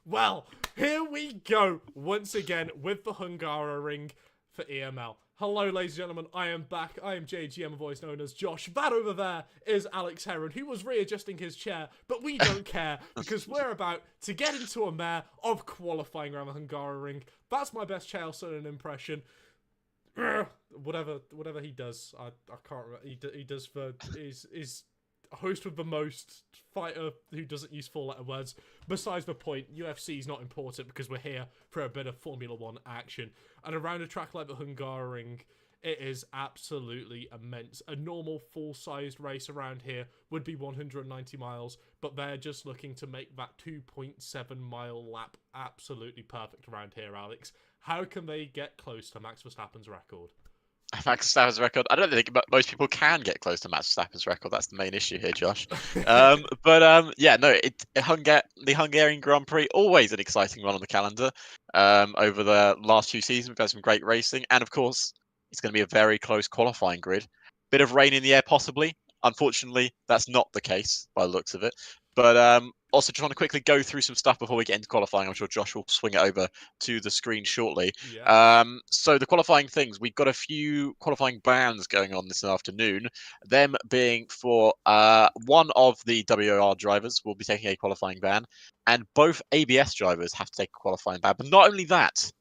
Well, here we go once again with the Hungary for EML. Hello, ladies and gentlemen, I am back. I am JGM, otherwise known as Josh. That over there is Alex Heron, who was readjusting his chair, but we don't care because we're about to get into a mare of qualifying around the Hungary ring. That's my best Charleston impression. Whatever he does, I can't remember. He does for is host with the most, fighter who doesn't use four-letter words. Besides the point, UFC is not important because we're here for a bit of Formula 1 action. And around a track like the Hungary ring, it is absolutely immense. A normal full-sized race around here would be 190 miles, but they're just looking to make that 2.7-mile lap absolutely perfect around here, Alex. How can they get close to Max Verstappen's record? Max Verstappen's record. I don't think most people can get close to Max Verstappen's record. That's the main issue here, Josh. Yeah, no. The Hungarian Grand Prix, always an exciting run on the calendar. Over the last few seasons, we've had some great racing, and of course, it's going to be a very close qualifying grid. Bit of rain in the air, possibly. Unfortunately, that's not the case by the looks of it. But also, just want to quickly go through some stuff before we get into qualifying. I'm sure Josh will swing it over to the screen shortly. Yeah. So the qualifying things, we've got a few qualifying bans going on this afternoon. Them being for one of the WOR drivers will be taking a qualifying ban, and both ABS drivers have to take a qualifying ban. But not only that,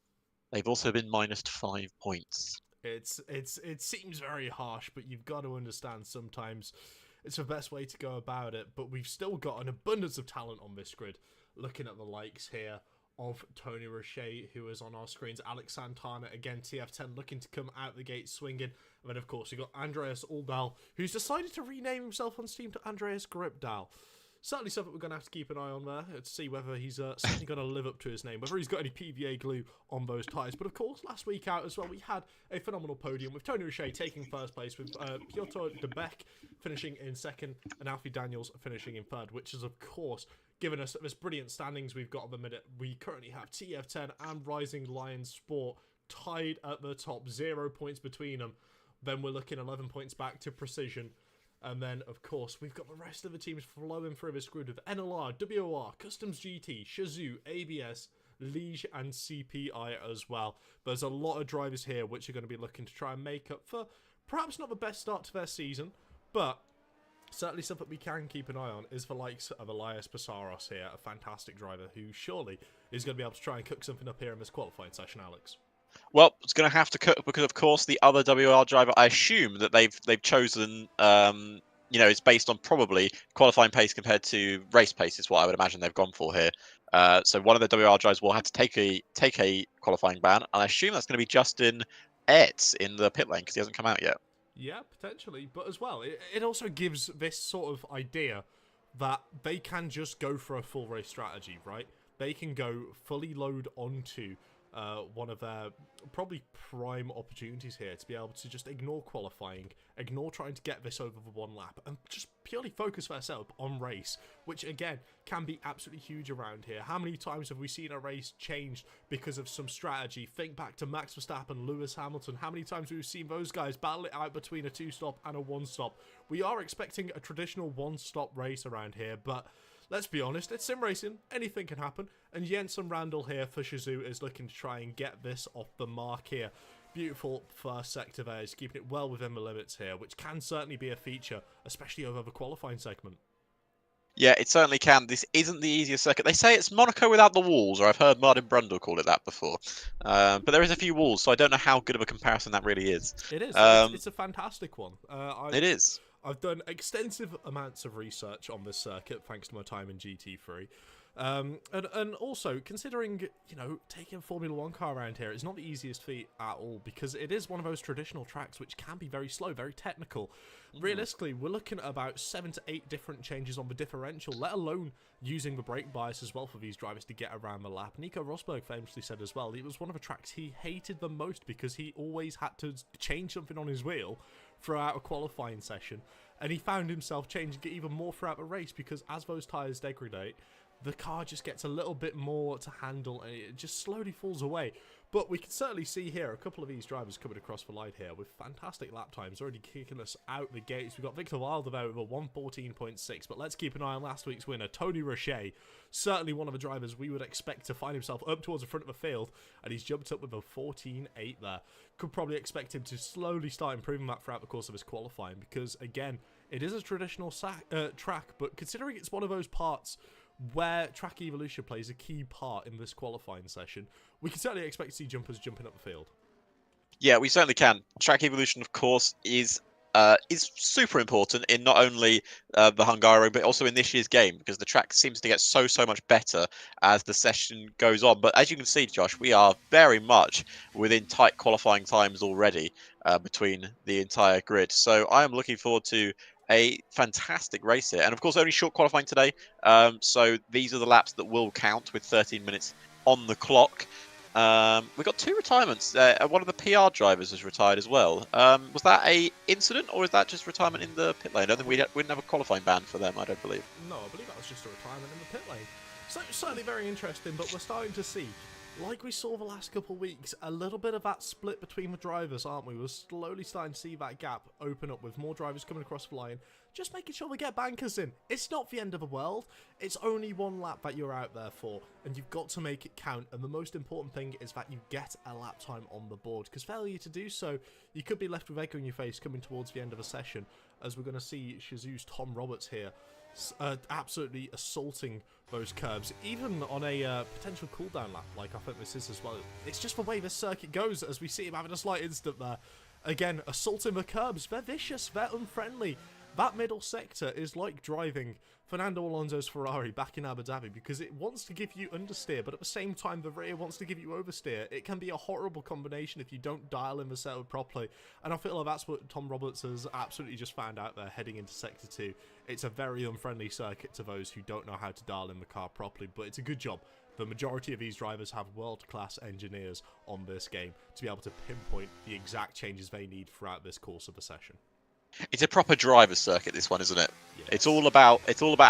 they've also been minused 5 points. It seems very harsh, but you've got to understand sometimes it's the best way to go about it. But we've still got an abundance of talent on this grid. Looking at the likes here of Tony Roche, who is on our screens, Alex Santana, again, TF10, looking to come out the gate swinging. And then, of course, we've got Andreas Aldal, who's decided to rename himself on Steam to Andreas Gripdal. Certainly something we're going to have to keep an eye on there to see whether he's certainly going to live up to his name, whether he's got any PVA glue on those tyres. But of course, last week out as well, we had a phenomenal podium with Tony Roche taking first place, with Piotr Debeck finishing in second, and Alfie Daniels finishing in third, which is, of course, given us this brilliant standings we've got at the minute. We currently have TF10 and Rising Lion Sport tied at the top, 0 points between them. Then we're looking 11 points back to Precision. And then, of course, we've got the rest of the teams flowing through this grid with NLR, WOR, Customs GT, Shazoo, ABS, Liege, and CPI as well. There's a lot of drivers here which are going to be looking to try and make up for perhaps not the best start to their season, but certainly something we can keep an eye on is the likes of Elias Passaros here, a fantastic driver who surely is going to be able to try and cook something up here in this qualifying session, Alex. Well, it's going to have to cook because, of course, the other WR driver, I assume that they've chosen, it's based on probably qualifying pace compared to race pace is what I would imagine they've gone for here. So one of the WR drivers will have to take a qualifying ban, and I assume that's going to be Justin Etz in the pit lane because he hasn't come out yet. Yeah, potentially, but as well, it also gives this sort of idea that they can just go for a full race strategy, right? They can go fully load onto one of their probably prime opportunities here to be able to just ignore qualifying, ignore trying to get this over the one lap, and just purely focus their setup on race, which again can be absolutely huge around here. How many times have we seen a race changed because of some strategy? Think back to Max Verstappen, Lewis Hamilton. How many times have we seen those guys battle it out between a two-stop and a one-stop? We are expecting a traditional one-stop race around here, but let's be honest, it's sim racing. Anything can happen. And Jensen Randall here for Shazoo is looking to try and get this off the mark here. Beautiful first sector there. He's keeping it well within the limits here, which can certainly be a feature, especially over the qualifying segment. Yeah, it certainly can. This isn't the easiest circuit. They say it's Monaco without the walls, or I've heard Martin Brundle call it that before. But there is a few walls, so I don't know how good of a comparison that really is. It is. It's a fantastic one. It is. I've done extensive amounts of research on this circuit, thanks to my time in GT3. And also, considering, taking a Formula 1 car around here, it's not the easiest feat at all, because it is one of those traditional tracks which can be very slow, very technical. Realistically, we're looking at about 7 to 8 different changes on the differential, let alone using the brake bias as well for these drivers to get around the lap. Nico Rosberg famously said as well, it was one of the tracks he hated the most because he always had to change something on his wheel throughout a qualifying session, and he found himself changing it even more throughout the race because as those tyres degrade, the car just gets a little bit more to handle and it just slowly falls away. But we can certainly see here a couple of these drivers coming across the line here with fantastic lap times, already kicking us out the gates. We've got Victor Wilder there with a 1:14.6, but let's keep an eye on last week's winner, Tony Roche. Certainly one of the drivers we would expect to find himself up towards the front of the field, and he's jumped up with a 14.8 there. Could probably expect him to slowly start improving that throughout the course of his qualifying, because again, it is a traditional track, but considering it's one of those parts where track evolution plays a key part in this qualifying session, we can certainly expect to see jumpers jumping up the field. Yeah, we certainly can. Track evolution, of course, is super important in not only the Hungary, but also in this year's game, because the track seems to get so much better as the session goes on. But as you can see, Josh, we are very much within tight qualifying times already between the entire grid. So I am looking forward to a fantastic race here, and of course only short qualifying today, so these are the laps that will count with 13 minutes on the clock. We've got 2 retirements. One of the PR drivers has retired as well. Was that a incident, or is that just retirement in the pit lane? I don't think we didn't have a qualifying ban for them, I don't believe. No, I believe that was just a retirement in the pit lane. So certainly very interesting, but we're starting to see, like we saw the last couple of weeks, a little bit of that split between the drivers, aren't we? We're slowly starting to see that gap open up with more drivers coming across the line, just making sure they get bankers in. It's not the end of the world. It's only one lap that you're out there for, and you've got to make it count. And the most important thing is that you get a lap time on the board, because failure to do so, you could be left with egg on your face coming towards the end of a session, as we're going to see Shazoo's Tom Roberts here absolutely assaulting those curbs, even on a potential cooldown lap, like I think this is as well. It's just the way this circuit goes, as we see him having a slight instant there. Again, assaulting the curbs. They're vicious, they're unfriendly. That middle sector is like driving Fernando Alonso's Ferrari back in Abu Dhabi, because it wants to give you understeer, but at the same time the rear wants to give you oversteer. It can be a horrible combination if you don't dial in the setup properly, and I feel like that's what Tom Roberts has absolutely just found out there heading into Sector 2. It's a very unfriendly circuit to those who don't know how to dial in the car properly, but it's a good job. The majority of these drivers have world-class engineers on this game to be able to pinpoint the exact changes they need throughout this course of the session. It's a proper driver's circuit, this one, isn't it? Yes. It's all about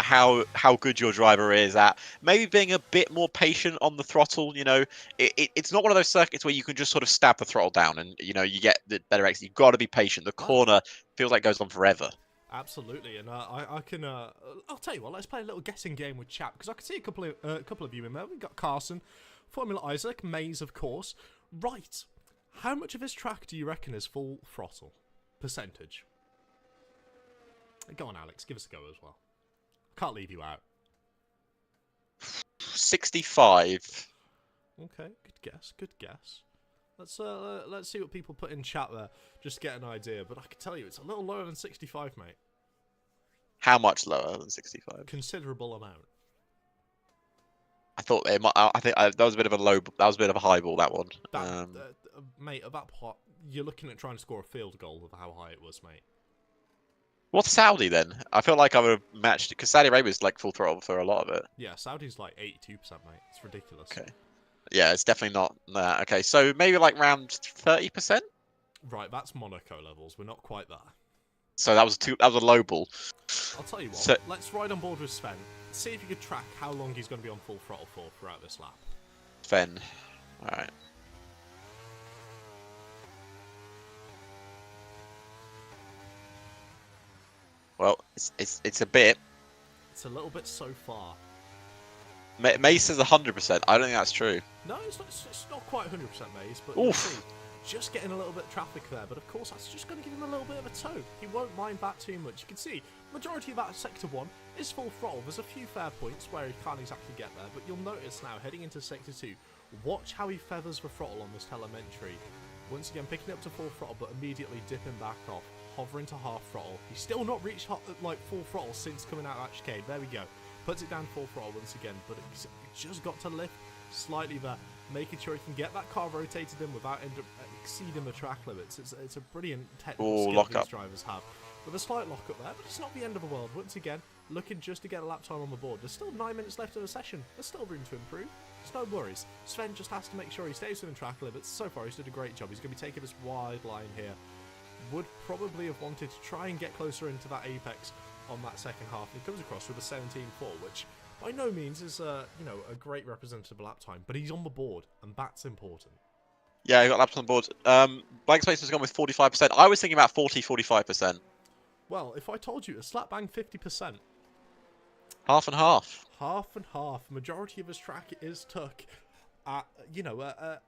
how good your driver is at maybe being a bit more patient on the throttle. You know, it's not one of those circuits where you can just sort of stab the throttle down and you get the better exit. You've got to be patient. The corner feels like it goes on forever. Absolutely, and I can. I'll tell you what. Let's play a little guessing game with chat, because I can see a couple of you in there. We've got Carson, Formula Isaac, Maze, of course. Right, how much of this track do you reckon is full throttle percentage? Go on, Alex. Give us a go as well. Can't leave you out. 65. Okay, good guess. Good guess. Let's see what people put in chat there, just to get an idea. But I can tell you, it's a little lower than 65, mate. How much lower than 65? Considerable amount. I thought it might. I think that was a bit of a low. That was a bit of a high ball. That one. Mate, at that point, you're looking at trying to score a field goal with how high it was, mate. What's Saudi then? I feel like I would have matched because Saudi Arabia is like full throttle for a lot of it. Yeah, Saudi's like 82%, mate. It's ridiculous. Okay. Yeah, it's definitely not that. Okay, so maybe like around 30%. Right, that's Monaco levels. We're not quite there. So that was a low ball. I'll tell you what. Let's ride on board with Sven. See if you could track how long he's going to be on full throttle for throughout this lap. Sven. All right. Well, it's a bit. It's a little bit so far. Mace says 100%. I don't think that's true. No, it's not quite 100% Mace, but Oof. Just getting a little bit of traffic there. But of course, that's just going to give him a little bit of a toe. He won't mind that too much. You can see, majority of that Sector 1 is full throttle. There's a few fair points where he can't exactly get there, but you'll notice now, heading into Sector 2, watch how he feathers the throttle on this telemetry. Once again, picking up to full throttle, but immediately dipping back off. Hovering to half throttle. He's still not reached like full throttle since coming out of that chicane. There we go. Puts it down full throttle once again, but it's just got to lift slightly there, making sure he can get that car rotated in without exceeding the track limits. It's a brilliant technical skill these drivers have. With a slight lock up there, but it's not the end of the world. Once again, looking just to get a lap time on the board. There's still 9 minutes left of the session. There's still room to improve. There's no worries. Sven just has to make sure he stays within track limits. So far, he's done a great job. He's going to be taking this wide line here. Would probably have wanted to try and get closer into that apex on that second half. He comes across with a 17.4, which by no means is a great representative lap time, but he's on the board, and that's important. Yeah, you got laps on the board. Blank Space has gone with 45%. I was thinking about 45%. Well, if I told you a slap bang 50%. Half and half. Half and half. Majority of his track is took at,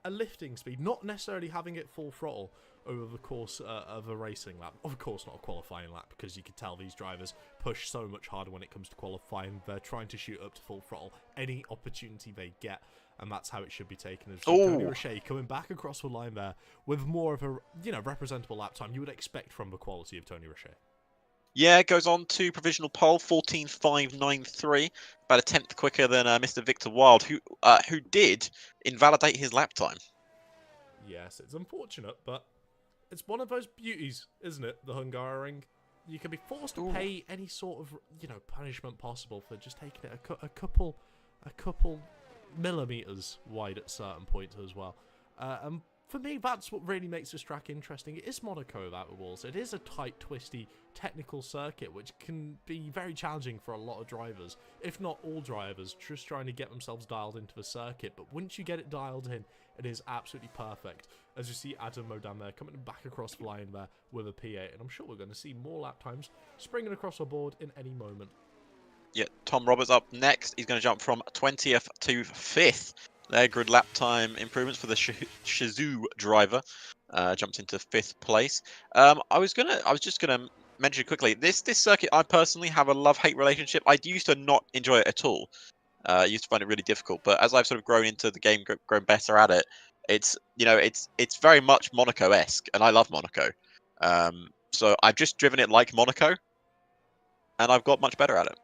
a lifting speed, not necessarily having it full throttle over the course of a racing lap. Of course, not a qualifying lap, because you can tell these drivers push so much harder when it comes to qualifying. They're trying to shoot up to full throttle any opportunity they get, and that's how it should be taken. As Tony Roche coming back across the line there with more of a representable lap time you would expect from the quality of Tony Roche. Yeah, goes on to provisional pole, 14.593, about a tenth quicker than Mr. Victor Wild, who did invalidate his lap time. Yes, it's unfortunate, but it's one of those beauties, isn't it? The Hungaroring. You can be forced to pay any sort of punishment possible for just taking it a couple millimeters wide at certain points as well. And for me, that's what really makes this track interesting. It is Monaco without the walls. It is a tight, twisty, technical circuit, which can be very challenging for a lot of drivers, if not all drivers, just trying to get themselves dialed into the circuit. But once you get it dialed in, it is absolutely perfect. As you see Adam Modan there coming back across the line there with a P8, and I'm sure we're going to see more lap times springing across the board in any moment. Yeah, Tom Roberts up next. He's going to jump from 20th to 5th. There, good lap time improvements for the Shizou driver. Jumped into 5th place. I was just gonna mention quickly. This circuit, I personally have a love-hate relationship. I used to not enjoy it at all. I used to find it really difficult. But as I've sort of grown into the game, grown better at it, it's very much Monaco-esque, and I love Monaco. So I've just driven it like Monaco, and I've got much better at it.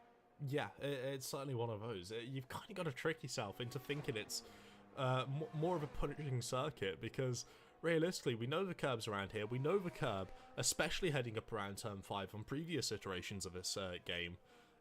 Yeah, it's certainly one of those. You've kind of got to trick yourself into thinking it's more of a punishing circuit, because realistically, we know the curbs around here. We know the curb, especially heading up around turn 5 on previous iterations of this game.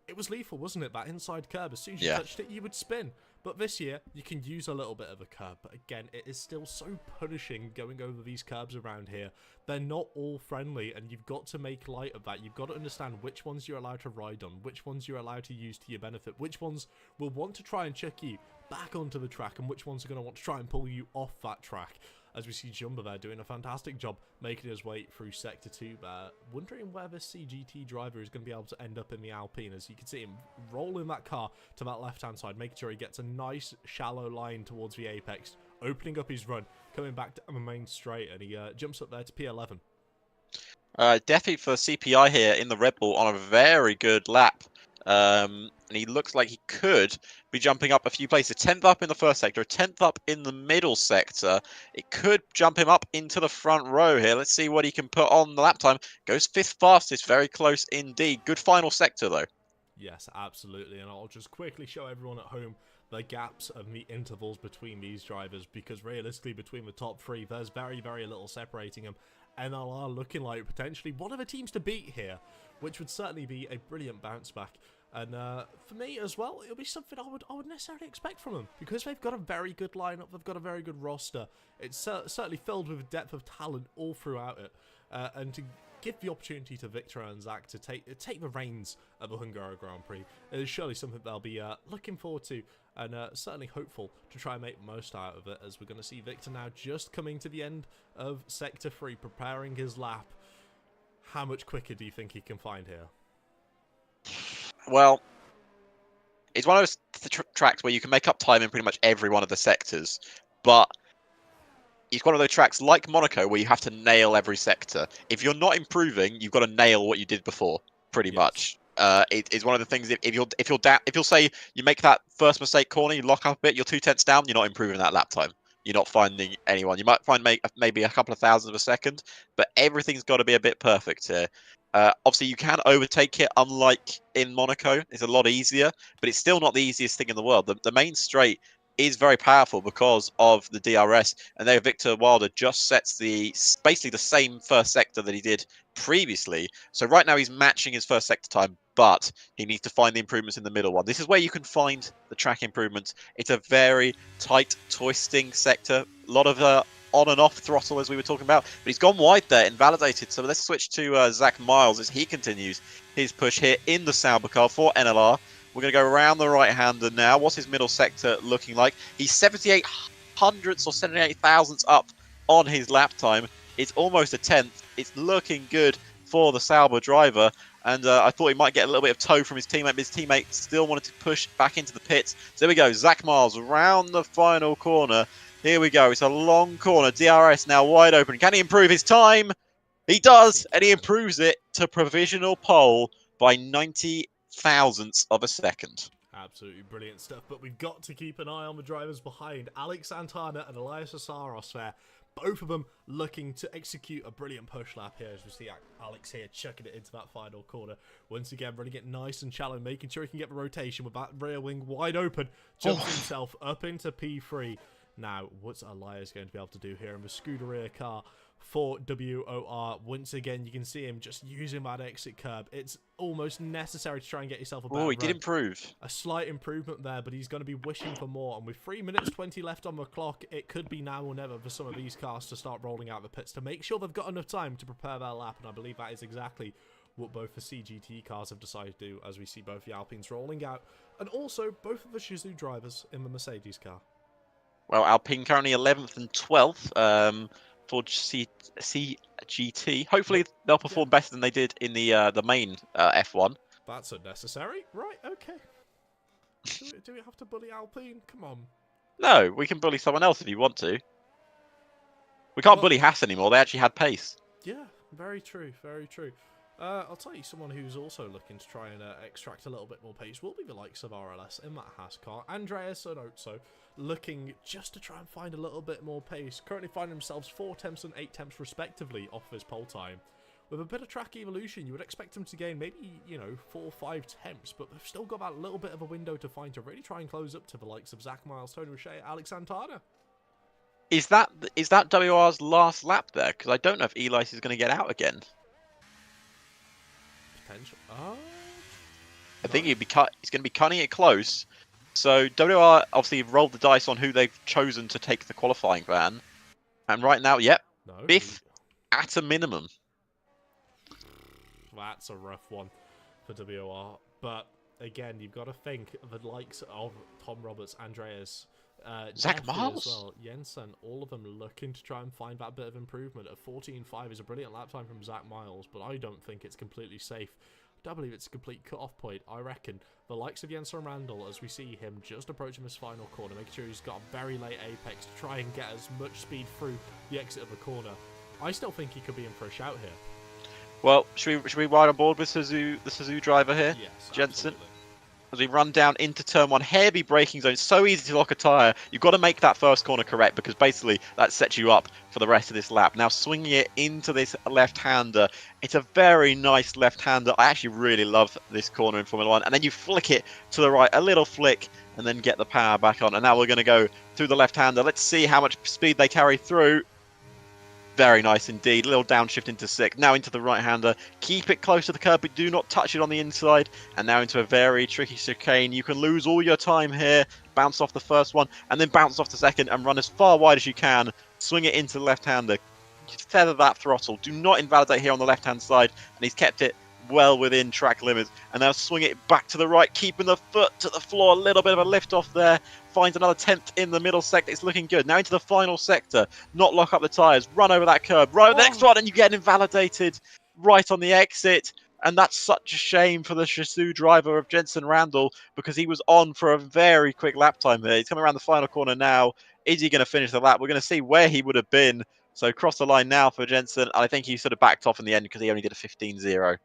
It was lethal, wasn't it? That inside curb, as soon as you touched it, you would spin. But this year, you can use a little bit of a curb. But again, it is still so punishing going over these curbs around here. They're not all friendly, and you've got to make light of that. You've got to understand which ones you're allowed to ride on, which ones you're allowed to use to your benefit, which ones will want to try and chuck you back onto the track, and which ones are going to want to try and pull you off that track. As we see Jumbo there doing a fantastic job making his way through Sector 2 there. Wondering where this CGT driver is going to be able to end up in the Alpine, as you can see him rolling that car to that left-hand side, making sure he gets a nice shallow line towards the apex, opening up his run, coming back down the main straight, and he jumps up there to P11. Definitely for CPI here in the Red Bull on a very good lap. And he looks like he could be jumping up a few places. 10th up in the first sector, 10th up in the middle sector. It could jump him up into the front row here. Let's see what he can put on the lap time. Goes 5th fastest, very close indeed. Good final sector though. Yes, absolutely. And I'll just quickly show everyone at home the gaps and the intervals between these drivers, because realistically between the top 3 there's very, very little separating them. NLR looking like potentially one of the teams to beat here, which would certainly be a brilliant bounce back. And for me as well, it'll be something I would necessarily expect from them, because they've got a very good lineup, they've got a very good roster. It's certainly filled with depth of talent all throughout it, and to give the opportunity to Victor and Zach to take the reins of the Hungary Grand Prix is surely something they'll be looking forward to, and certainly hopeful to try and make the most out of it, as we're going to see Victor now just coming to the end of Sector 3, preparing his lap. How much quicker do you think he can find here? Well, it's one of those tracks where you can make up time in pretty much every one of the sectors, but it's one of those tracks like Monaco where you have to nail every sector. If you're not improving, you've got to nail what you did before, pretty much. It's one of the things. If you'll say you make that first mistake corner, you lock up a bit, you're 2/10 down, you're not improving that lap time. You're not finding anyone. You might find maybe a couple of thousandths of a second, but everything's got to be a bit perfect here. Obviously, you can overtake it, unlike in Monaco. It's a lot easier, but it's still not the easiest thing in the world. The main straight is very powerful because of the DRS, and there Victor Wilder just sets basically the same first sector that he did previously. So right now he's matching his first sector time, but he needs to find the improvements in the middle one. This is where you can find the track improvements. It's a very tight, twisting sector. A lot of on and off throttle, as we were talking about, but he's gone wide there, invalidated. So let's switch to Zach Miles as he continues his push here in the Sauber car for NLR. We're going to go around the right-hander now. What's his middle sector looking like? He's 78 hundredths or 78 thousandths up on his lap time. It's almost a tenth. It's looking good for the Sauber driver. And I thought he might get a little bit of tow from his teammate, but his teammate still wanted to push back into the pits. So there we go. Zach Miles around the final corner. Here we go. It's a long corner. DRS now wide open. Can he improve his time? He does, and he improves it to provisional pole by 90 thousandths of a second. Absolutely brilliant stuff, but we've got to keep an eye on the drivers behind. Alex Santana and Elias Asaros there. Both of them looking to execute a brilliant push lap here, as we see Alex here chucking it into that final corner. Once again, running it nice and shallow, making sure he can get the rotation with that rear wing wide open. Jumps himself up into P3. Now, what's Elias going to be able to do here in the Scuderia car for WOR? Once again, you can see him just using that exit curb. It's almost necessary to try and get yourself a better Oh, he run. did improve. A slight improvement there, but he's going to be wishing for more. And with 3 minutes 20 left on the clock, it could be now or never for some of these cars to start rolling out the pits to make sure they've got enough time to prepare their lap. And I believe that is exactly what both the CGT cars have decided to do, as we see both the Alpines rolling out, and also both of the Shizou drivers in the Mercedes car. Well, Alpine currently 11th and 12th for CGT. Hopefully they'll perform better than they did in the main F1. That's unnecessary. Right, okay. Do we have to bully Alpine? Come on. No, we can bully someone else if you want to. We can't bully Haas anymore. They actually had pace. Yeah, very true, very true. I'll tell you, someone who's also looking to try and extract a little bit more pace will be the likes of RLS in that Haas car. Andreas and Otso looking just to try and find a little bit more pace. Currently finding themselves 4 tenths and 8 tenths respectively off his pole time. With a bit of track evolution, you would expect them to gain maybe, 4 or 5 tenths, but they've still got that little bit of a window to find to really try and close up to the likes of Zach Miles, Tony Roche, Alex Santana. Is that WR's last lap there? Because I don't know if Elias is going to get out again. Potential. I think he's going to be cutting it close. So WR obviously rolled the dice on who they've chosen to take the qualifying ban. And right now, yep, Biff at a minimum. That's a rough one for WR. But again, you've got to think the likes of Tom Roberts, Andreas, Zach Miles as well, Jensen, all of them looking to try and find that bit of improvement. At 14.5 is a brilliant lap time from Zach Miles, but I don't think it's completely safe. I believe it's a complete cut-off point. I reckon the likes of Jensen Randall, as we see him just approaching this final corner, making sure he's got a very late apex to try and get as much speed through the exit of the corner. I still think he could be in for a shout here. Well, should we ride on board with the Shizou driver here? Yes, Jensen. absolutely. As we run down into turn 1, heavy braking zone, so easy to lock a tyre. You've got to make that first corner correct, because basically that sets you up for the rest of this lap. Now swinging it into this left-hander. It's a very nice left-hander. I actually really love this corner in Formula 1. And then you flick it to the right, a little flick, and then get the power back on. And now we're going to go through the left-hander. Let's see how much speed they carry through. Very nice indeed. A little downshift into 6. Now into the right-hander. Keep it close to the curb, but do not touch it on the inside. And now into a very tricky chicane. You can lose all your time here. Bounce off the first one, and then bounce off the second, and run as far wide as you can. Swing it into the left-hander. Feather that throttle. Do not invalidate here on the left-hand side. And he's kept it well within track limits. And now swing it back to the right, keeping the foot to the floor. A little bit of a lift off there. Finds another 10th in the middle sector. It's looking good. Now into the final sector. Not lock up the tyres. Run over that curb. Right over the next one, and you get invalidated right on the exit. And that's such a shame for the Shizou driver of Jensen Randall, because he was on for a very quick lap time there. He's coming around the final corner now. Is he going to finish the lap? We're going to see where he would have been. So cross the line now for Jensen. I think he sort of backed off in the end because he only did a 15-0.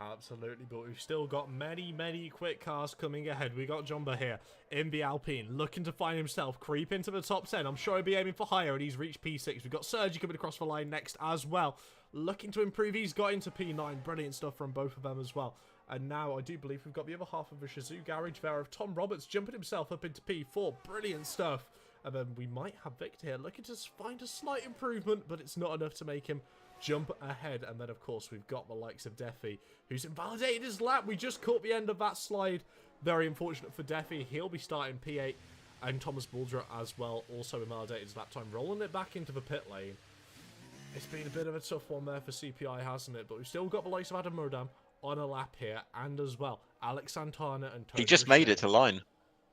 Absolutely, but we've still got many quick cars coming ahead. We got Jumba here in the Alpine, looking to find himself creep into the top 10. I'm sure he'll be aiming for higher, and he's reached P6. We've got Sergi coming across the line next as well, looking to improve. He's got into P9. Brilliant stuff from both of them as well. And now I do believe we've got the other half of the Shizou garage there of Tom Roberts jumping himself up into P4. Brilliant stuff. And then we might have Victor here looking to find a slight improvement, but it's not enough to make him jump ahead. And then, of course, we've got the likes of Defi, who's invalidated his lap. We just caught the end of that slide. Very unfortunate for Defi. He'll be starting P8. And Thomas Baldra as well, also invalidated his lap time, rolling it back into the pit lane. It's been a bit of a tough one there for CPI, hasn't it? But we've still got the likes of Adam Murdam on a lap here, and as well, Alex Santana and Tony He just made it Roche. to line.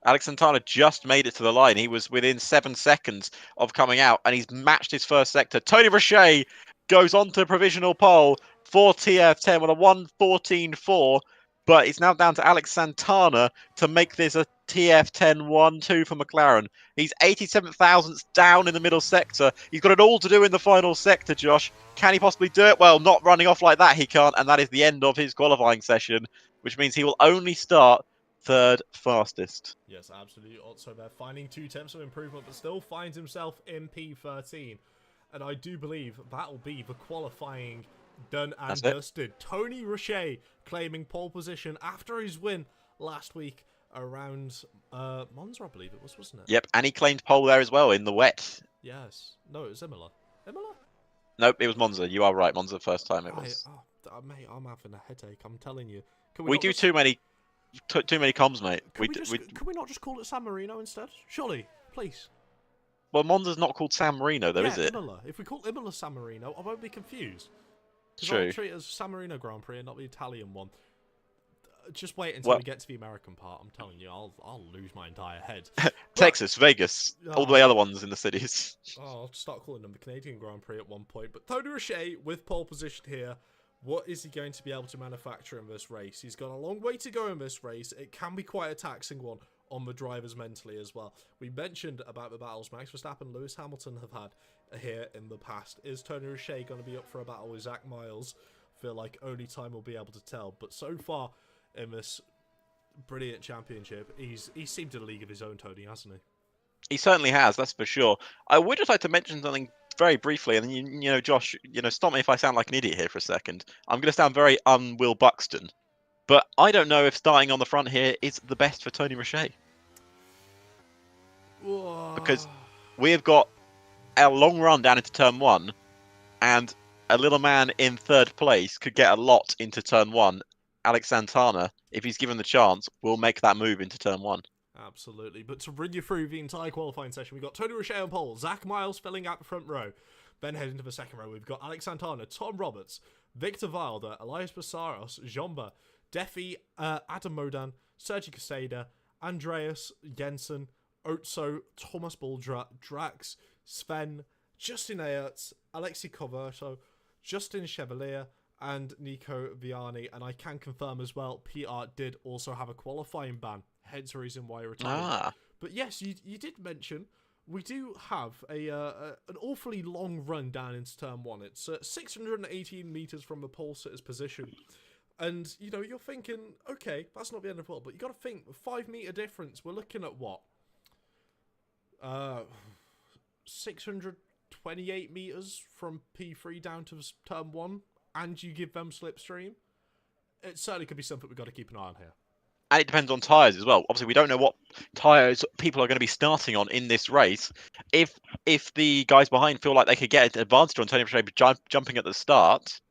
Alex Santana just made it to the line. He was within 7 seconds of coming out, and he's matched his first sector. Tony Roche goes on to provisional pole for TF10 with a 1:14.4, but it's now down to Alex Santana to make this a TF10 1-2 for McLaren. He's 87 thousandths down in the middle sector. He's got it all to do in the final sector, Josh. Can he possibly do it? Well, not running off like that, he can't, and that is the end of his qualifying session, which means he will only start third fastest. Yes, absolutely. Also, they're finding 2 tenths of improvement, but still finds himself in P13. And I do believe that'll be the qualifying done and dusted. Tony Roche claiming pole position after his win last week around Monza, I believe it was, wasn't it? Yep, and he claimed pole there as well in the wet. Yes. No, it was Imola. Imola? Nope, it was Monza. You are right. Monza the first time it was. Mate, I'm having a headache. I'm telling you. We do too many comms, mate. Can we not just call it San Marino instead? Surely, please. Well, Monza's not called San Marino, though, is it? Imola. If we call Imola San Marino, I won't be confused. True. I'll treat it as San Marino Grand Prix and not the Italian one. Just wait until we get to the American part. I'm telling you, I'll lose my entire head. Texas, Vegas, all the other ones in the cities. I'll start calling them the Canadian Grand Prix at one point. But Tony Roche with pole position here. What is he going to be able to manufacture in this race? He's got a long way to go in this race. It can be quite a taxing one on the drivers mentally as well. We mentioned about the battles Max Verstappen and Lewis Hamilton have had here in the past. Is Tony Roche going to be up for a battle with Zach Miles? Feel like only time will be able to tell. But so far in this brilliant championship, he's seemed in a league of his own, Tony, hasn't he? He certainly has, that's for sure. I would just like to mention something very briefly, and you know, Josh, stop me if I sound like an idiot here for a second. I'm going to sound very Will Buxton, but I don't know if starting on the front here is the best for Tony Roche. Whoa. Because we have got a long run down into turn 1, and a little man in third place could get a lot into turn 1. Alex Santana, if he's given the chance, will make that move into turn 1. Absolutely. But to run you through the entire qualifying session, we've got Tony Roche on pole, Zach Miles filling out the front row. Then heading to the second row, we've got Alex Santana, Tom Roberts, Victor Wilder, Elias Passaros, Jomba, Defi, Adam Modan, Sergi Caseda, Andreas Jensen, Otso, Thomas Baldra, Drax, Sven, Justin Aerts, Alexi Coverto, Justin Chevalier, and Nico Viani. And I can confirm as well, PR did also have a qualifying ban. Hence the reason why he retired. But yes, you did mention we do have an awfully long run down into turn 1. It's 618 meters from the pole sitter's position, and you're thinking, okay, that's not the end of the world. But you got to think, 5 meter difference. We're looking at what? 628 meters from P3 down to turn 1, and you give them slipstream. It certainly could be something we've got to keep an eye on here. And it depends on tyres as well. Obviously, we don't know what tyres people are going to be starting on in this race. If the guys behind feel like they could get an advantage on Tony Roche jumping at the start,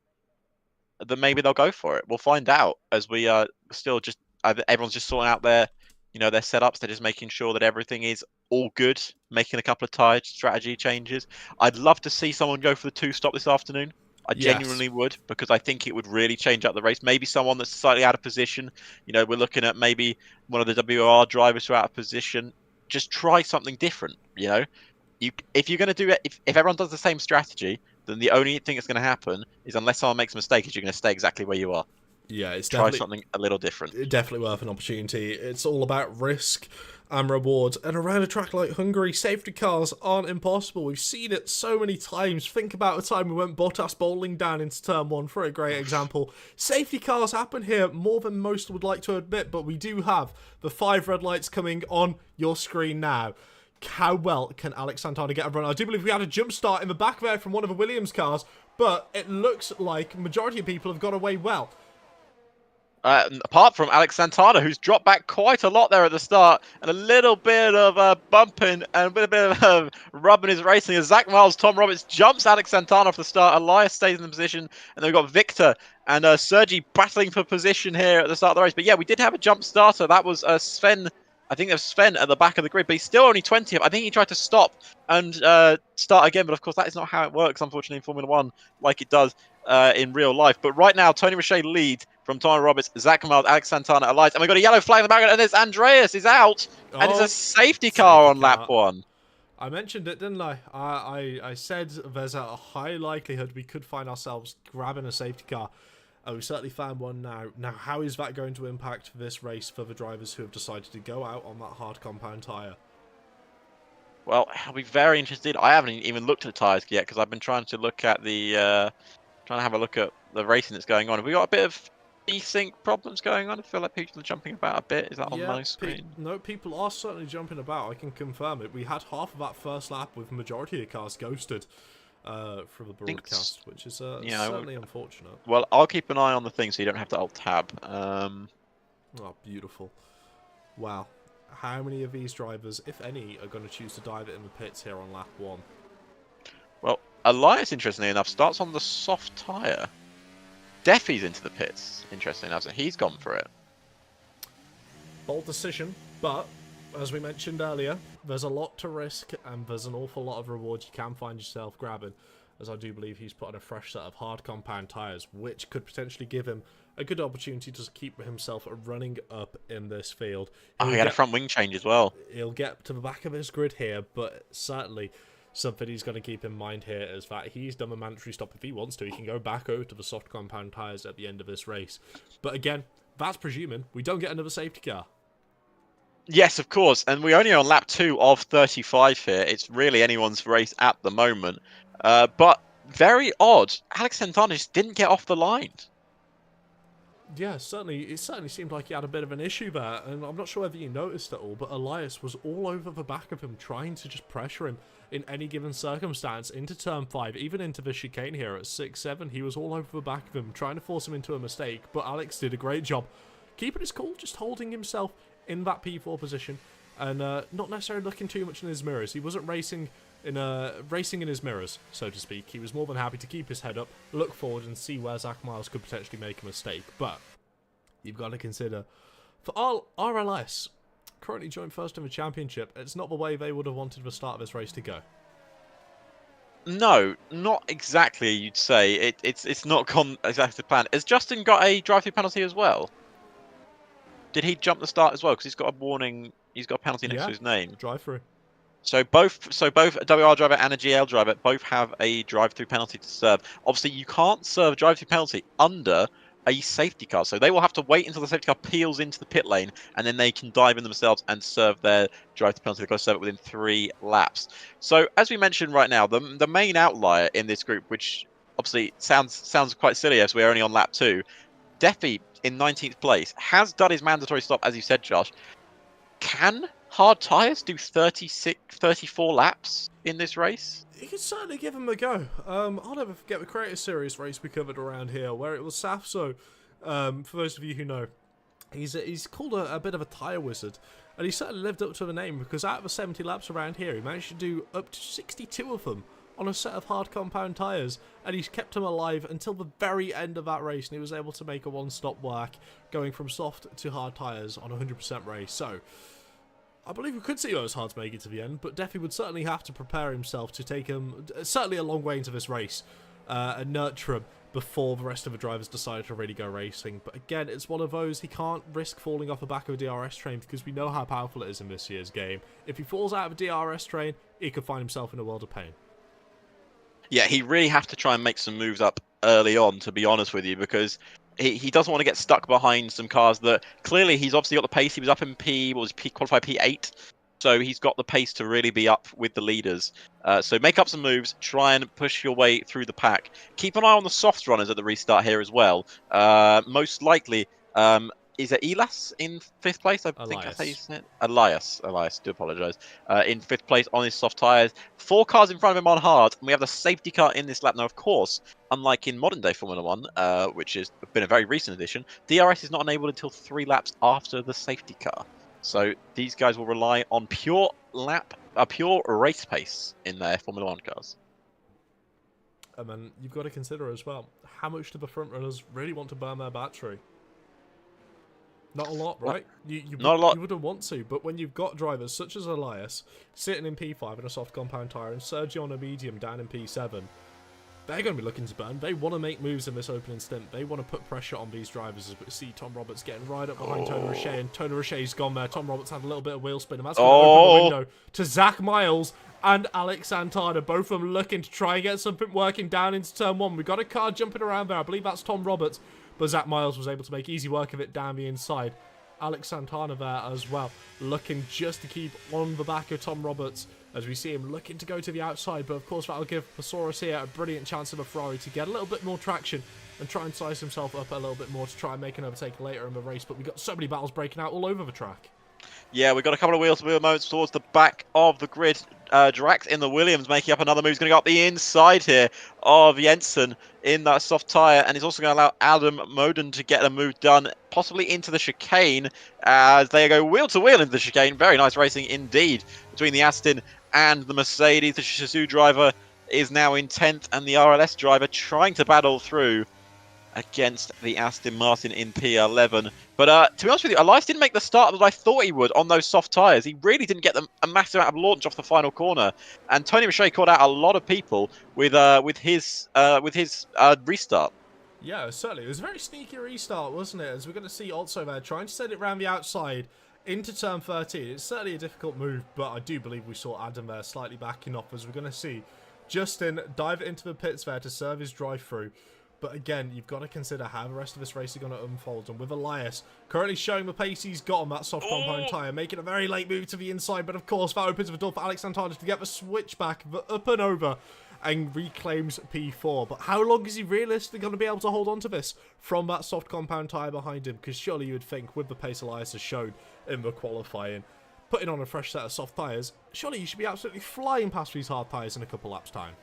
then maybe they'll go for it. We'll find out as we still just everyone's just sorting out their setups. They're just making sure that everything is all good, making a couple of tyre strategy changes. I'd love to see someone go for the 2-stop this afternoon. I genuinely would, because I think it would really change up the race. Maybe someone that's slightly out of position. We're looking at maybe one of the WR drivers who are out of position. Just try something different. If you're going to do it, if everyone does the same strategy, then the only thing that's going to happen is, unless someone makes a mistake, is you're going to stay exactly where you are. Yeah, it's try something a little different. Definitely worth an opportunity. It's all about risk and reward. And around a track like Hungary, safety cars aren't impossible. We've seen it so many times. Think about the time we went Bottas bowling down into turn 1 for a great example. Safety cars happen here more than most would like to admit, but we do have the 5 red lights coming on your screen now. How well can Alex Santana get a run? I do believe we had a jump start in the back there from one of the Williams cars, but it looks like majority of people have got away well. Apart from Alex Santana, who's dropped back quite a lot there at the start, and a little bit of bumping and a bit of rubbing his racing as Zach Miles, Tom Roberts jumps Alex Santana off the start. Elias stays in the position, and then we've got Victor and Sergi battling for position here at the start of the race. But yeah, we did have a jump starter. That was Sven. I think that was Sven at the back of the grid, but he's still only 20th. I think he tried to stop and start again, but of course that is not how it works, unfortunately, in Formula 1, like it does in real life. But right now, Tony Roche leads from Tom Roberts, Zach Miles, Alex Santana, Elias. And we've got a yellow flag in the background, and there's Andreas is out. And it's a safety car on lap 1. I mentioned it, didn't I? I said there's a high likelihood we could find ourselves grabbing a safety car. We certainly found one now. Now, how is that going to impact this race for the drivers who have decided to go out on that hard compound tyre? Well, I'll be very interested. I haven't even looked at the tyres yet because I've been trying to look at the trying to have a look at the racing that's going on. Have we got a bit of desync problems going on? I feel like people are jumping about a bit. Is that on my screen? No, people are certainly jumping about. I can confirm it. We had half of that first lap with the majority of cars ghosted from the broadcast, which is certainly unfortunate. Well, I'll keep an eye on the thing so you don't have to alt-tab. Oh, beautiful. Wow. How many of these drivers, if any, are going to choose to dive it in the pits here on lap 1? Well, Elias, interestingly enough, starts on the soft tyre. Deffy's into the pits, interestingly enough, so he's gone for it. Bold decision, but as we mentioned earlier, there's a lot to risk and there's an awful lot of rewards you can find yourself grabbing, as I do believe he's put on a fresh set of hard compound tyres, which could potentially give him a good opportunity to keep himself running up in this field. He had a front wing change as well. He'll get to the back of his grid here, but certainly something he's going to keep in mind here is that he's done a mandatory stop. If he wants to, he can go back over to the soft compound tyres at the end of this race. But again, that's presuming we don't get another safety car. Yes, of course, and we're only on lap 2 of 35 here. It's really anyone's race at the moment. But very odd, Alex Santana just didn't get off the line. Yeah, certainly. It certainly seemed like he had a bit of an issue there, and I'm not sure whether you noticed it all, but Elias was all over the back of him, trying to just pressure him in any given circumstance into turn 5, even into the chicane here at 6-7. He was all over the back of him, trying to force him into a mistake, but Alex did a great job keeping his cool, just holding himself in that P4 position, and not necessarily looking too much in his mirrors. He wasn't racing in his mirrors, so to speak. He was more than happy to keep his head up, look forward, and see where Zach Miles could potentially make a mistake. But you've got to consider, for our Elias, currently joined first in the championship, it's not the way they would have wanted the start of this race to go. No, not exactly, you'd say. It's not gone exactly to plan. Has Justin got a drive-through penalty as well? Did he jump the start as well? Because he's got a warning, he's got a penalty next to his name. Drive-through. So both a WR driver and a GL driver both have a drive-through penalty to serve. Obviously, you can't serve a drive-through penalty under a safety car, so they will have to wait until the safety car peels into the pit lane, and then they can dive in themselves and serve their drive-through penalty. They've got to serve it within 3 laps. So as we mentioned right now, the main outlier in this group, which obviously sounds quite silly as we're only on lap 2, Deffy in 19th place has done his mandatory stop, as you said, Josh. Can hard tyres do 34 laps in this race? You can certainly give him a go. I'll never forget the Creator Series race we covered around here, where it was Safso. For those of you who know, he's called a bit of a tyre wizard, and he certainly lived up to the name, because out of the 70 laps around here, he managed to do up to 62 of them on a set of hard compound tyres, and he's kept him alive until the very end of that race, and he was able to make a one-stop work, going from soft to hard tyres on a 100% race. So I believe we could see those hards make it to the end, but Deffy would certainly have to prepare himself to take him certainly a long way into this race and nurture him before the rest of the drivers decide to really go racing. But again, it's one of those, he can't risk falling off the back of a DRS train, because we know how powerful it is in this year's game. If he falls out of a DRS train, he could find himself in a world of pain. Yeah, he really have to try and make some moves up early on, to be honest with you, because he doesn't want to get stuck behind some cars that clearly he's obviously got the pace. He was up in qualified P8, so he's got the pace to really be up with the leaders. So make up some moves, try and push your way through the pack. Keep an eye on the soft runners at the restart here as well. Most likely, is it Elias in 5th place? I think that's how you say it. Elias, do apologise. In 5th place on his soft tyres. 4 cars in front of him on hard, and we have the safety car in this lap. Now, of course, unlike in modern day Formula 1, which has been a very recent addition, DRS is not enabled until 3 laps after the safety car. So these guys will rely on pure race pace in their Formula 1 cars. And then you've got to consider as well, how much do the front runners really want to burn their battery? Not a lot, right? Not a lot. You wouldn't want to, but when you've got drivers such as Elias sitting in P5 in a soft compound tyre and Sergio on a medium down in P7, they're going to be looking to burn. They want to make moves in this opening stint. They want to put pressure on these drivers. As we see Tom Roberts getting right up behind Tony Roche, and Tony Roche's gone there. Tom Roberts had a little bit of wheel spin, and that's going to open the window to Zach Miles and Alex Santana, both of them looking to try and get something working down into turn 1. We've got a car jumping around there. I believe that's Tom Roberts, but Zach Miles was able to make easy work of it down the inside. Alex Santana there as well, looking just to keep on the back of Tom Roberts, as we see him looking to go to the outside. But of course that'll give Pesaurus here a brilliant chance of a Ferrari to get a little bit more traction and try and size himself up a little bit more to try and make an overtake later in the race. But we've got so many battles breaking out all over the track. Yeah, we've got a couple of wheel-to-wheel moments towards the back of the grid. Drax in the Williams making up another move. He's going to go up the inside here of Jensen in that soft tyre, and he's also going to allow Adam Moden to get a move done, possibly into the chicane, as they go wheel-to-wheel into the chicane. Very nice racing indeed between the Aston and the Mercedes. The Shizou driver is now in 10th, and the RLS driver trying to battle through against the Aston Martin in P11. But to be honest with you, Elias didn't make the start that I thought he would on those soft tyres. He really didn't get them a massive amount of launch off the final corner. And Tony Roche caught out a lot of people with his restart. Yeah, certainly. It was a very sneaky restart, wasn't it? As we're going to see also there, trying to send it around the outside into turn 13. It's certainly a difficult move, but I do believe we saw Adam there slightly backing off, as we're going to see Justin dive into the pits there to serve his drive-through. But again, you've got to consider how the rest of this race is going to unfold. And with Elias currently showing the pace he's got on that soft compound tyre, making a very late move to the inside. But of course, that opens the door for Alex Santana to get the switch back, the up and over, and reclaims P4. But how long is he realistically going to be able to hold on to this from that soft compound tyre behind him? Because surely you would think, with the pace Elias has shown in the qualifying, putting on a fresh set of soft tyres, surely you should be absolutely flying past these hard tyres in a couple laps' time.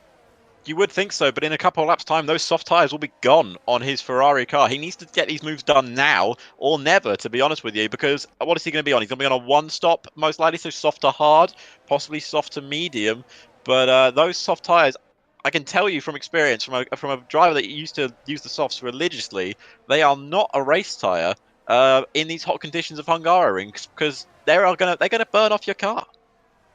You would think so, but in a couple of laps' time, those soft tyres will be gone on his Ferrari car. He needs to get these moves done now or never, to be honest with you, because what is he going to be on? He's going to be on a one-stop, most likely, so soft to hard, possibly soft to medium. But those soft tyres, I can tell you from experience, from a driver that used to use the softs religiously, they are not a race tyre in these hot conditions of Hungary, because they're going to burn off your car.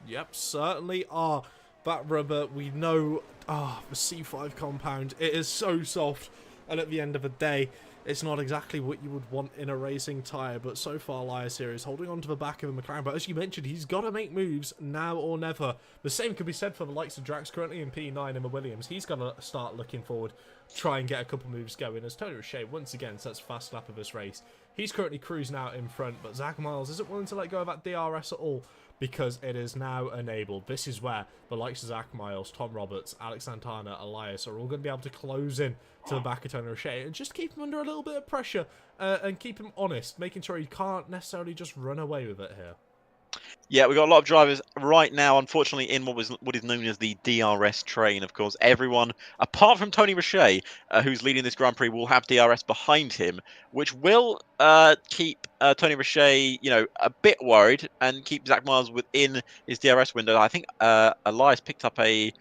Yep, certainly are. That rubber, we know, the C5 compound, it is so soft, and at the end of the day, it's not exactly what you would want in a racing tyre. But so far, Elias here is holding on to the back of the McLaren. But as you mentioned, he's got to make moves now or never. The same could be said for the likes of Drax, currently in P9 in the Williams. He's got to start looking forward, try and get a couple moves going, as Tony Roche once again sets fast lap of this race. He's currently cruising out in front, but Zach Miles isn't willing to let go of that DRS at all, because it is now enabled. This is where the likes of Zach Miles, Tom Roberts, Alex Santana, Elias are all going to be able to close in to the back of Tony Roche and just keep him under a little bit of pressure and keep him honest, making sure he can't necessarily just run away with it here. Yeah, we've got a lot of drivers right now, unfortunately, in what is known as the DRS train. Of course, everyone, apart from Tony Roche, who's leading this Grand Prix, will have DRS behind him, which will keep Tony Roche, a bit worried and keep Zach Miles within his DRS window. I think Elias picked up a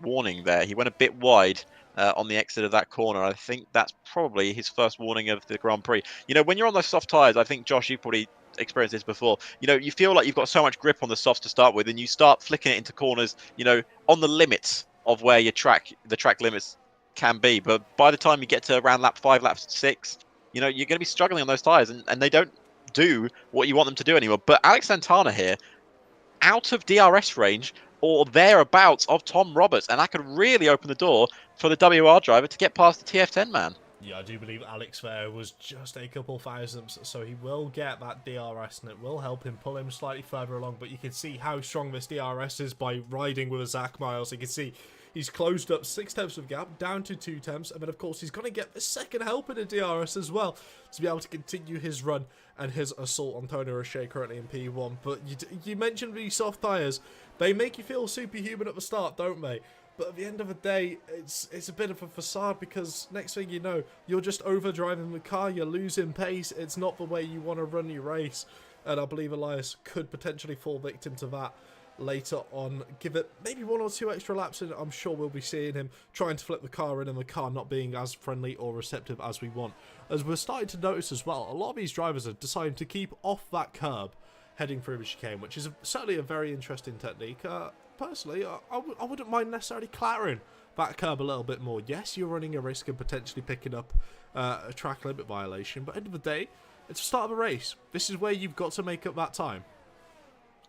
warning there. He went a bit wide on the exit of that corner. I think that's probably his first warning of the Grand Prix. When you're on those soft tyres, I think, Josh, you've probably experienced this before. You feel like you've got so much grip on the softs to start with, and you start flicking it into corners, on the limits of where the track limits can be. But by the time you get to around lap 5, lap 6, you're going to be struggling on those tyres, and they don't do what you want them to do anymore. But Alex Santana here, out of DRS range or thereabouts of Tom Roberts, and that could really open the door for the WR driver to get past the TF10 man. Yeah, I do believe Alex there was just a couple thousandths, so he will get that DRS, and it will help him pull him slightly further along. But you can see how strong this DRS is by riding with a Zach Miles. You can see he's closed up 6 tenths of gap, down to 2 tenths, and then of course he's going to get the second help in the DRS as well to be able to continue his run and his assault on Tony Roche currently in P1. But you mentioned these soft tyres. They make you feel superhuman at the start, don't they? But at the end of the day, it's a bit of a facade, because next thing you know, you're just overdriving the car, you're losing pace, it's not the way you want to run your race. And I believe Elias could potentially fall victim to that later on. Give it maybe 1 or 2 extra laps, and I'm sure we'll be seeing him trying to flip the car in, and the car not being as friendly or receptive as we want. As we're starting to notice as well, a lot of these drivers are deciding to keep off that curb heading through the chicane, which is certainly a very interesting technique. Personally, I wouldn't mind necessarily clattering that curb a little bit more. Yes, you're running a risk of potentially picking up a track limit violation, but at the end of the day, it's the start of a race. This is where you've got to make up that time.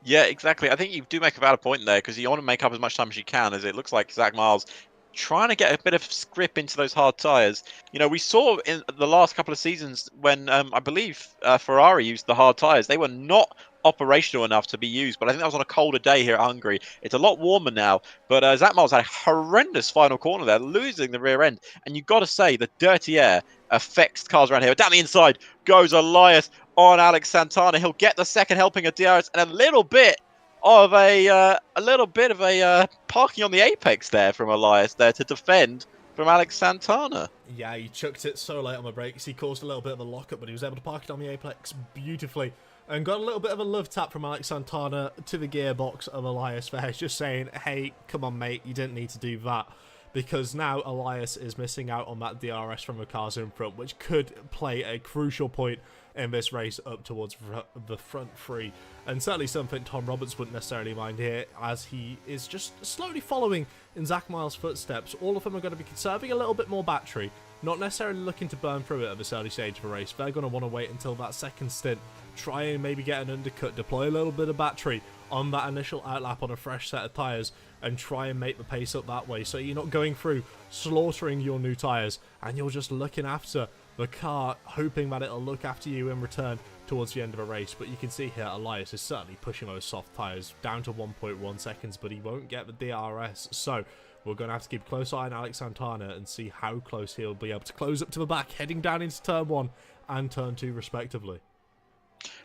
Yeah, exactly. I think you do make a valid point there, because you want to make up as much time as you can, as it looks like Zach Miles trying to get a bit of grip into those hard tyres. You know, we saw in the last couple of seasons when I believe Ferrari used the hard tyres, they were not operational enough to be used, but I think that was on a colder day here at Hungary. It's a lot warmer now, but Zach Miles had a horrendous final corner there, losing the rear end. And you've got to say, the dirty air affects cars around here. But down the inside goes Elias on Alex Santana. He'll get the second helping of DRS and a little bit of a parking on the apex there from Elias there to defend from Alex Santana. Yeah, he chucked it so late on the brakes. He caused a little bit of a lockup, but he was able to park it on the apex beautifully. And got a little bit of a love tap from Alex Santana to the gearbox of Elias there, just saying, hey, come on, mate, you didn't need to do that. Because now Elias is missing out on that DRS from the cars in front, which could play a crucial point in this race up towards the front three. And certainly something Tom Roberts wouldn't necessarily mind here, as he is just slowly following in Zach Miles' footsteps. All of them are going to be conserving a little bit more battery, not necessarily looking to burn through it at this early stage of a race. They're going to want to wait until that second stint, try and maybe get an undercut, deploy a little bit of battery on that initial outlap on a fresh set of tyres, and try and make the pace up that way, so you're not going through slaughtering your new tyres, and you're just looking after the car, hoping that it'll look after you in return towards the end of a race. But you can see here, Elias is certainly pushing those soft tyres down to 1.1 seconds, but he won't get the DRS, so we're going to have to keep a close eye on Alex Santana and see how close he'll be able to close up to the back, heading down into turn 1 and turn 2 respectively.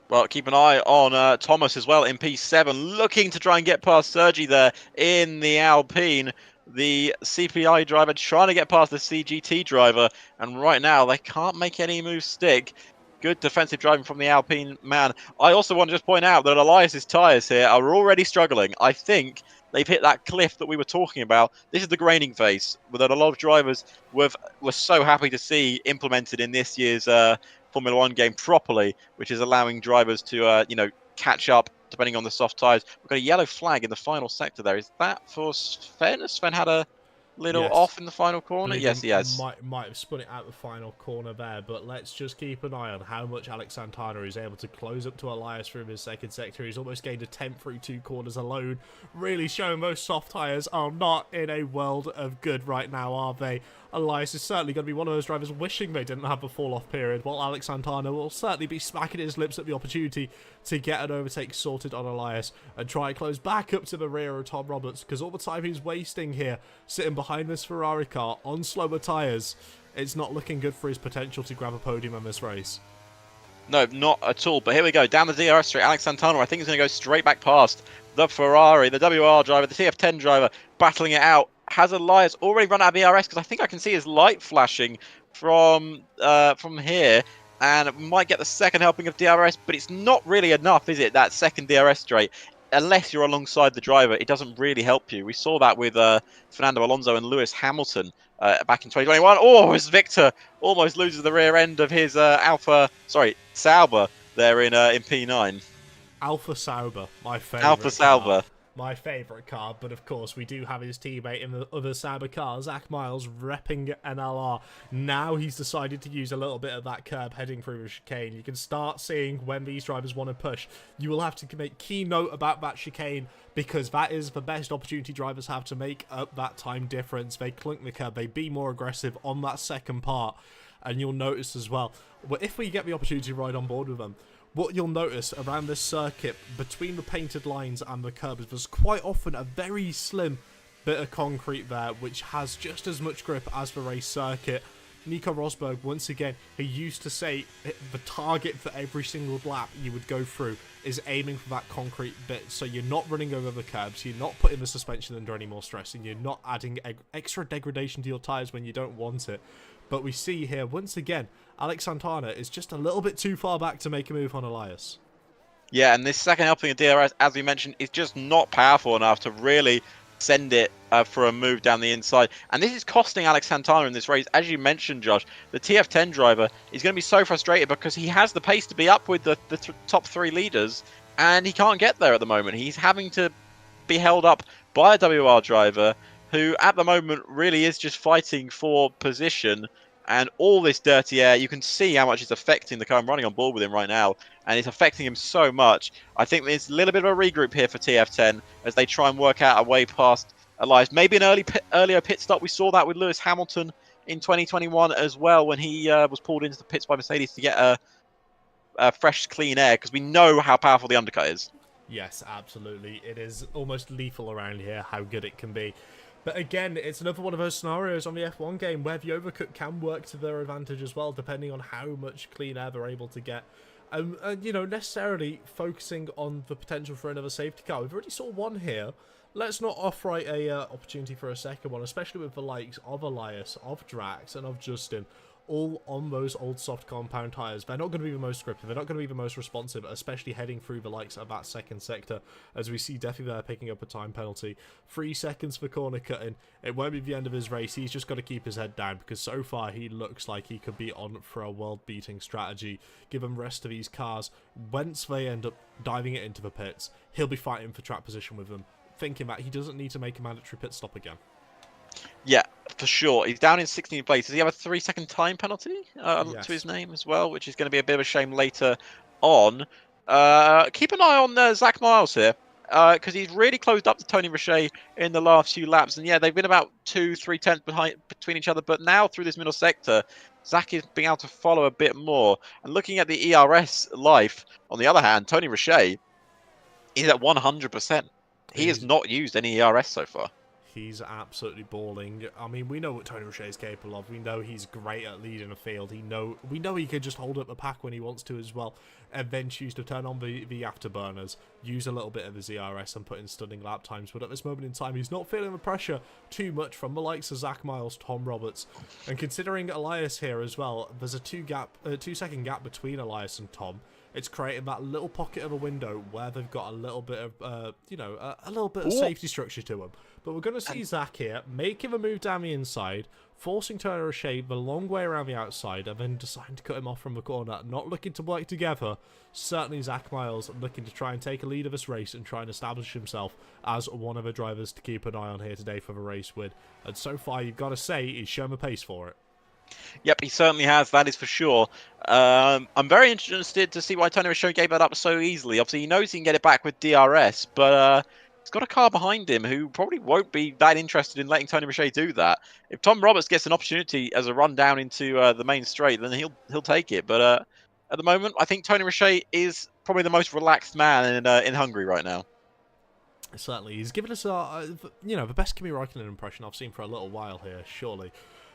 Well, keep an eye on Thomas as well in P7, looking to try and get past Sergi there in the Alpine. The CPI driver trying to get past the CGT driver, and right now they can't make any moves stick. Good defensive driving from the Alpine man. I also want to just point out that Elias's tyres here are already struggling. I think they've hit that cliff that we were talking about. This is the graining phase that a lot of drivers were so happy to see implemented in this year's Formula 1 game properly, which is allowing drivers to, catch up depending on the soft tyres. We've got a yellow flag in the final sector there. Is that for Sven? Sven had a little off in the final corner? Yes, he has. Might have spun it out the final corner there, but let's just keep an eye on how much Alex Santana is able to close up to Elias through his second sector. He's almost gained a 10th through 2 corners alone, really showing those soft tyres are not in a world of good right now, are they? Elias is certainly going to be one of those drivers wishing they didn't have the fall-off period, while Alex Santana will certainly be smacking his lips at the opportunity to get an overtake sorted on Elias and try and close back up to the rear of Tom Roberts, because all the time he's wasting here, sitting behind this Ferrari car on slower tyres, it's not looking good for his potential to grab a podium in this race. No, not at all. But here we go, down the DRS straight. Alex Santana, I think, is going to go straight back past the Ferrari, the WR driver, the TF10 driver, battling it out. Has Elias already run out of DRS? Because I think I can see his light flashing from here, and might get the second helping of DRS, but it's not really enough, is it? That second DRS straight, unless you're alongside the driver, it doesn't really help you. We saw that with Fernando Alonso and Lewis Hamilton back in 2021. Oh, as Victor almost loses the rear end of his Sauber there in P9. Alpha Sauber, my favourite. Alpha Sauber. My favourite car, but of course we do have his teammate in the other Sauber car, Zach Miles, repping an LR. Now he's decided to use a little bit of that curb heading through the chicane. You can start seeing when these drivers want to push. You will have to make key note about that chicane, because that is the best opportunity drivers have to make up that time difference. They clunk the curb, they be more aggressive on that second part, and you'll notice as well, if we get the opportunity to ride on board with them, what you'll notice around this circuit, between the painted lines and the curb, is there's quite often a very slim bit of concrete there, which has just as much grip as the race circuit. Nico Rosberg, once again, who used to say the target for every single lap you would go through is aiming for that concrete bit, so you're not running over the curbs, you're not putting the suspension under any more stress, and you're not adding extra degradation to your tyres when you don't want it. But we see here, once again, Alex Santana is just a little bit too far back to make a move on Elias. Yeah, and this second helping of DRS, as we mentioned, is just not powerful enough to really send it for a move down the inside. And this is costing Alex Santana in this race. As you mentioned, Josh, the TF10 driver is going to be so frustrated because he has the pace to be up with the top 3 leaders, and he can't get there at the moment. He's having to be held up by a WR driver who at the moment really is just fighting for position, and all this dirty air, you can see how much it's affecting the car. I'm running on board with him right now, and it's affecting him so much. I think there's a little bit of a regroup here for TF10 as they try and work out a way past Elias. Maybe an earlier pit stop. We saw that with Lewis Hamilton in 2021 as well, when he was pulled into the pits by Mercedes to get fresh, clean air, because we know how powerful the undercut is. Yes, absolutely. It is almost lethal around here, how good it can be. But again, it's another one of those scenarios on the F1 game where the overcut can work to their advantage as well, depending on how much clean air they're able to get. And, you know, necessarily focusing on the potential for another safety car. We've already saw one here. Let's not off-right a opportunity for a second one, especially with the likes of Elias, of Drax, and of Justin, all on those old soft compound tyres. They're not going to be the most scripted, they're not going to be the most responsive, especially heading through the likes of that second sector, as we see Defi there picking up a time penalty. 3 seconds for corner cutting. It won't be the end of his race, he's just got to keep his head down, because so far he looks like he could be on for a world-beating strategy, given the rest of these cars. Once they end up diving it into the pits, he'll be fighting for track position with them, thinking that he doesn't need to make a mandatory pit stop again. Yeah, for sure. He's down in 16th place. Does he have a 3-second time penalty Yes. to his name as well, which is going to be a bit of a shame later on? Keep an eye on Zach Miles here, because he's really closed up to Tony Richet in the last few laps. And yeah, they've been about 2-3 tenths between each other, but now through this middle sector, Zach is being able to follow a bit more. And looking at the ERS life, on the other hand, Tony Richet is at 100%. He has not used any ERS so far. He's absolutely balling. I mean, we know what Tony Richet is capable of. We know he's great at leading a field. We know he can just hold up the pack when he wants to as well, and then choose to turn on the afterburners, use a little bit of his ERS and put in stunning lap times. But at this moment in time, he's not feeling the pressure too much from the likes of Zach Miles, Tom Roberts, and considering Elias here as well, there's a 2-second gap between Elias and Tom. It's created that little pocket of a window where they've got a little bit of, a little bit of safety structure to them. But we're going to see Zach here making a move down the inside, forcing Tony Richet the long way around the outside, and then deciding to cut him off from the corner. Not looking to work together. Certainly Zach Miles looking to try and take a lead of this race and try and establish himself as one of the drivers to keep an eye on here today for the race win. And so far, you've got to say, he's shown the pace for it. Yep, he certainly has, that is for sure. I'm very interested to see why Tony Richet gave that up so easily. Obviously, he knows he can get it back with DRS, but he's got a car behind him who probably won't be that interested in letting Tony Richet do that. If Tom Roberts gets an opportunity as a run down into the main straight, then he'll take it. But at the moment, I think Tony Richet is probably the most relaxed man in Hungary right now. Certainly, he's given us the best Kimi Räikkönen impression I've seen for a little while here, surely.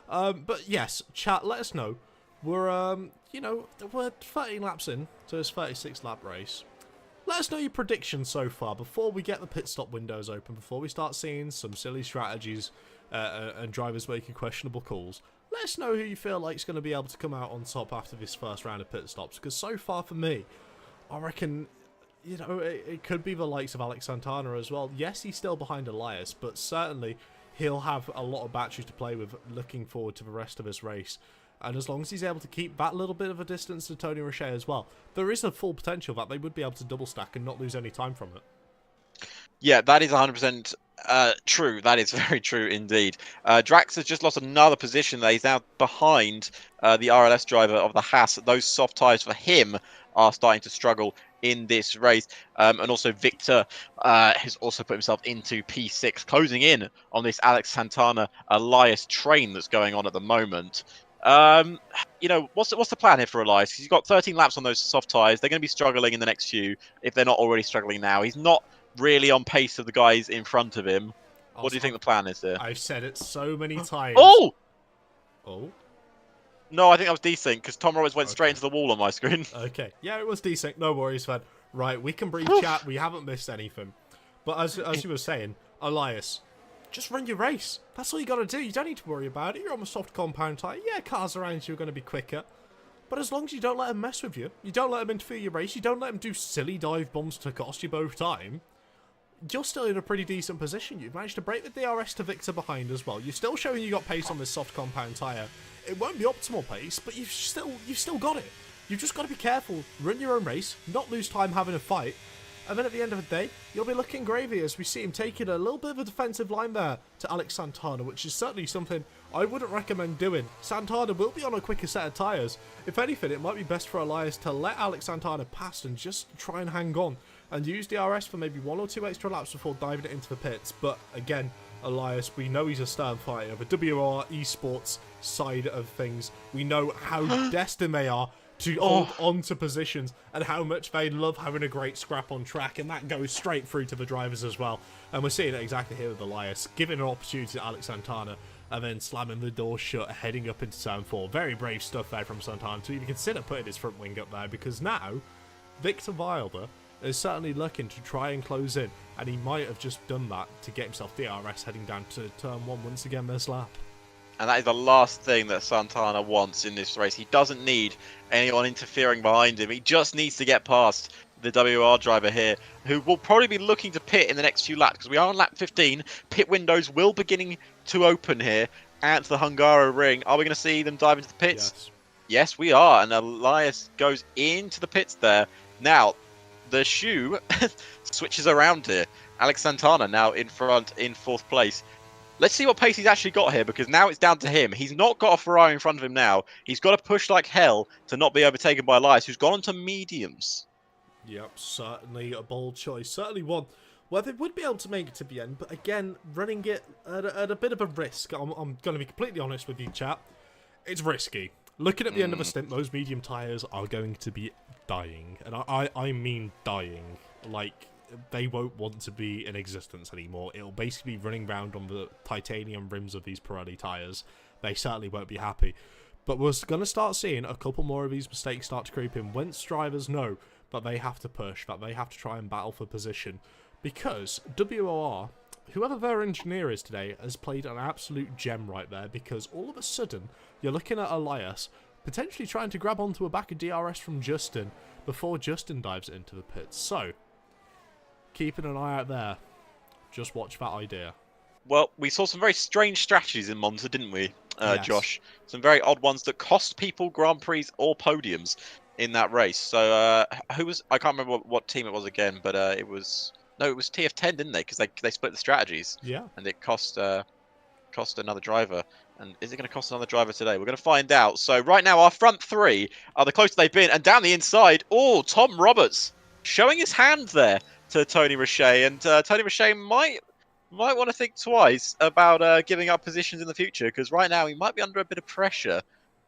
But yes, chat, let us know. We're 13 laps in to this 36 lap race. Let us know your predictions so far before we get the pit stop windows open, before we start seeing some silly strategies and drivers making questionable calls. Let us know who you feel like is going to be able to come out on top after this first round of pit stops, because so far for me, I reckon, it could be the likes of Alex Santana as well. Yes, he's still behind Elias, but certainly he'll have a lot of batteries to play with looking forward to the rest of his race. And as long as he's able to keep that little bit of a distance to Tony Richet as well, there is a full potential that they would be able to double stack and not lose any time from it. Yeah, that is 100% true. That is very true indeed. Drax has just lost another position there. He's now behind the RLS driver of the Haas. Those soft tyres for him are starting to struggle in this race. And also Victor has also put himself into P6, closing in on this Alex Santana Elias train that's going on at the moment. What's the plan here for Elias? He's got 13 laps on those soft tyres. They're going to be struggling in the next few, if they're not already struggling now. He's not really on pace of the guys in front of him. What do you think the plan is there? I've said it so many times. Oh! Oh? No, I think that was desync, because Tom Roberts went straight into the wall on my screen. Okay. Yeah, it was desync. No worries, Fed. Right, we can breathe chat. We haven't missed anything. But as you were saying, Elias, just run your race. That's all you got to do. You don't need to worry about it. You're on a soft compound tyre. Yeah, cars around you are going to be quicker. But as long as you don't let them mess with you, you don't let them interfere your race, you don't let them do silly dive bombs to cost you both time, you're still in a pretty decent position. You've managed to break the DRS to Victor behind as well. You're still showing you got pace on this soft compound tyre. It won't be optimal pace, but you've still got it. You've just got to be careful, run your own race, not lose time having a fight, And then at the end of the day, you'll be looking gravy as we see him taking a little bit of a defensive line there to Alex Santana, which is certainly something I wouldn't recommend doing. Santana will be on a quicker set of tyres. If anything, it might be best for Elias to let Alex Santana pass and just try and hang on and use DRS for maybe 1 or 2 extra laps before diving it into the pits. But again, Elias, we know he's a stern fighter. The WR Esports side of things, we know how destined they are to hold on to positions and how much they love having a great scrap on track, and that goes straight through to the drivers as well. And we're seeing it exactly here with Elias, giving an opportunity to Alex Santana and then slamming the door shut, heading up into turn 4. Very brave stuff there from Santana to even consider putting his front wing up there, because now Victor Wilder is certainly looking to try and close in, and he might have just done that to get himself DRS heading down to turn 1 once again this lap. And that is the last thing that Santana wants in this race. He doesn't need anyone interfering behind him. He just needs to get past the WR driver here, who will probably be looking to pit in the next few laps, because we are on lap 15. Pit windows will beginning to open here at the Hungary ring. Are we going to see them dive into the pits? Yes, we are. And Elias goes into the pits there. Now, the shoe switches around here. Alex Santana now in front in 4th place. Let's see what pace he's actually got here, because now it's down to him. He's not got a Ferrari in front of him now. He's got to push like hell to not be overtaken by Elias, who's gone into mediums. Yep, certainly a bold choice. Certainly one where they would be able to make it to the end, but again, running it at a bit of a risk. I'm going to be completely honest with you, chat. It's risky. Looking at the end of a stint, those medium tyres are going to be dying. And I mean dying. Like, they won't want to be in existence anymore. It'll basically be running around on the titanium rims of these Pirelli tyres. They certainly won't be happy. But we're going to start seeing a couple more of these mistakes start to creep in once drivers know that they have to push, that they have to try and battle for position. Because WOR, whoever their engineer is today, has played an absolute gem right there, because all of a sudden you're looking at Elias potentially trying to grab onto a back of DRS from Justin before Justin dives into the pits. So, keeping an eye out there. Just watch that idea. Well, we saw some very strange strategies in Monza, didn't we, Yes. Josh? Some very odd ones that cost people Grand Prix or podiums in that race. So, who was... I can't remember what team it was again, but it was... No, it was TF10, didn't they? Because they split the strategies. Yeah. And it cost another driver. And is it going to cost another driver today? We're going to find out. So, right now, our front 3 are the closest they've been. And down the inside, Tom Roberts showing his hand there to Tony Richet, and Tony Richet might want to think twice about giving up positions in the future, because right now he might be under a bit of pressure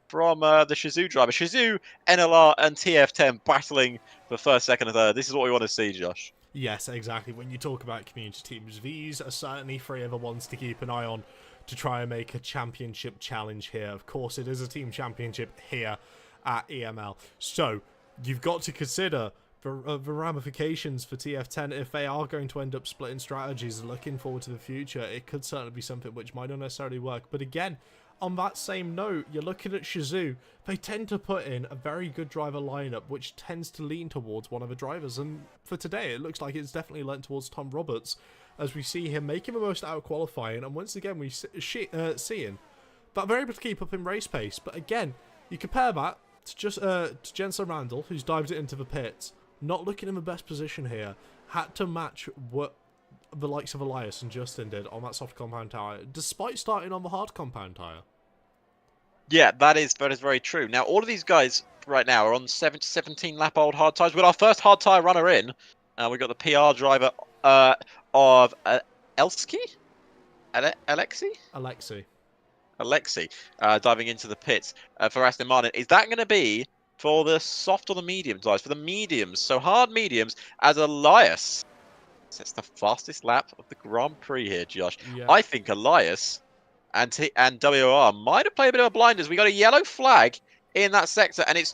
from the Shizou driver. Shizou, NLR, and TF10 battling for first, second, and third. This is what we want to see, Josh. Yes, exactly. When you talk about community teams, these are certainly 3 of the ones to keep an eye on to try and make a championship challenge here. Of course, it is a team championship here at EML, so you've got to consider the ramifications for TF10 if they are going to end up splitting strategies. Looking forward to the future, it could certainly be something which might not necessarily work. But again, on that same note, you're looking at Shizou. They tend to put in a very good driver lineup, which tends to lean towards one of the drivers. And for today, it looks like it's definitely lent towards Tom Roberts, as we see him making the most out of qualifying. And once again, we seeing that they're able to keep up in race pace. But again, you compare that to Jensen Randall, who's dived it into the pits. Not looking in the best position here. Had to match what the likes of Elias and Justin did on that soft compound tyre, despite starting on the hard compound tyre. Yeah, that is very true. Now, all of these guys right now are on 17 lap old hard tyres. With our first hard tyre runner in, we've got the PR driver of Alexei diving into the pits for Aston Martin. Is that going to be for the soft or the medium tyres? For the mediums, so hard mediums, as Elias sets the fastest lap of the Grand Prix here, Josh. Yeah. I think Elias and WR might have played a bit of a blinders. We got a yellow flag in that sector, and it's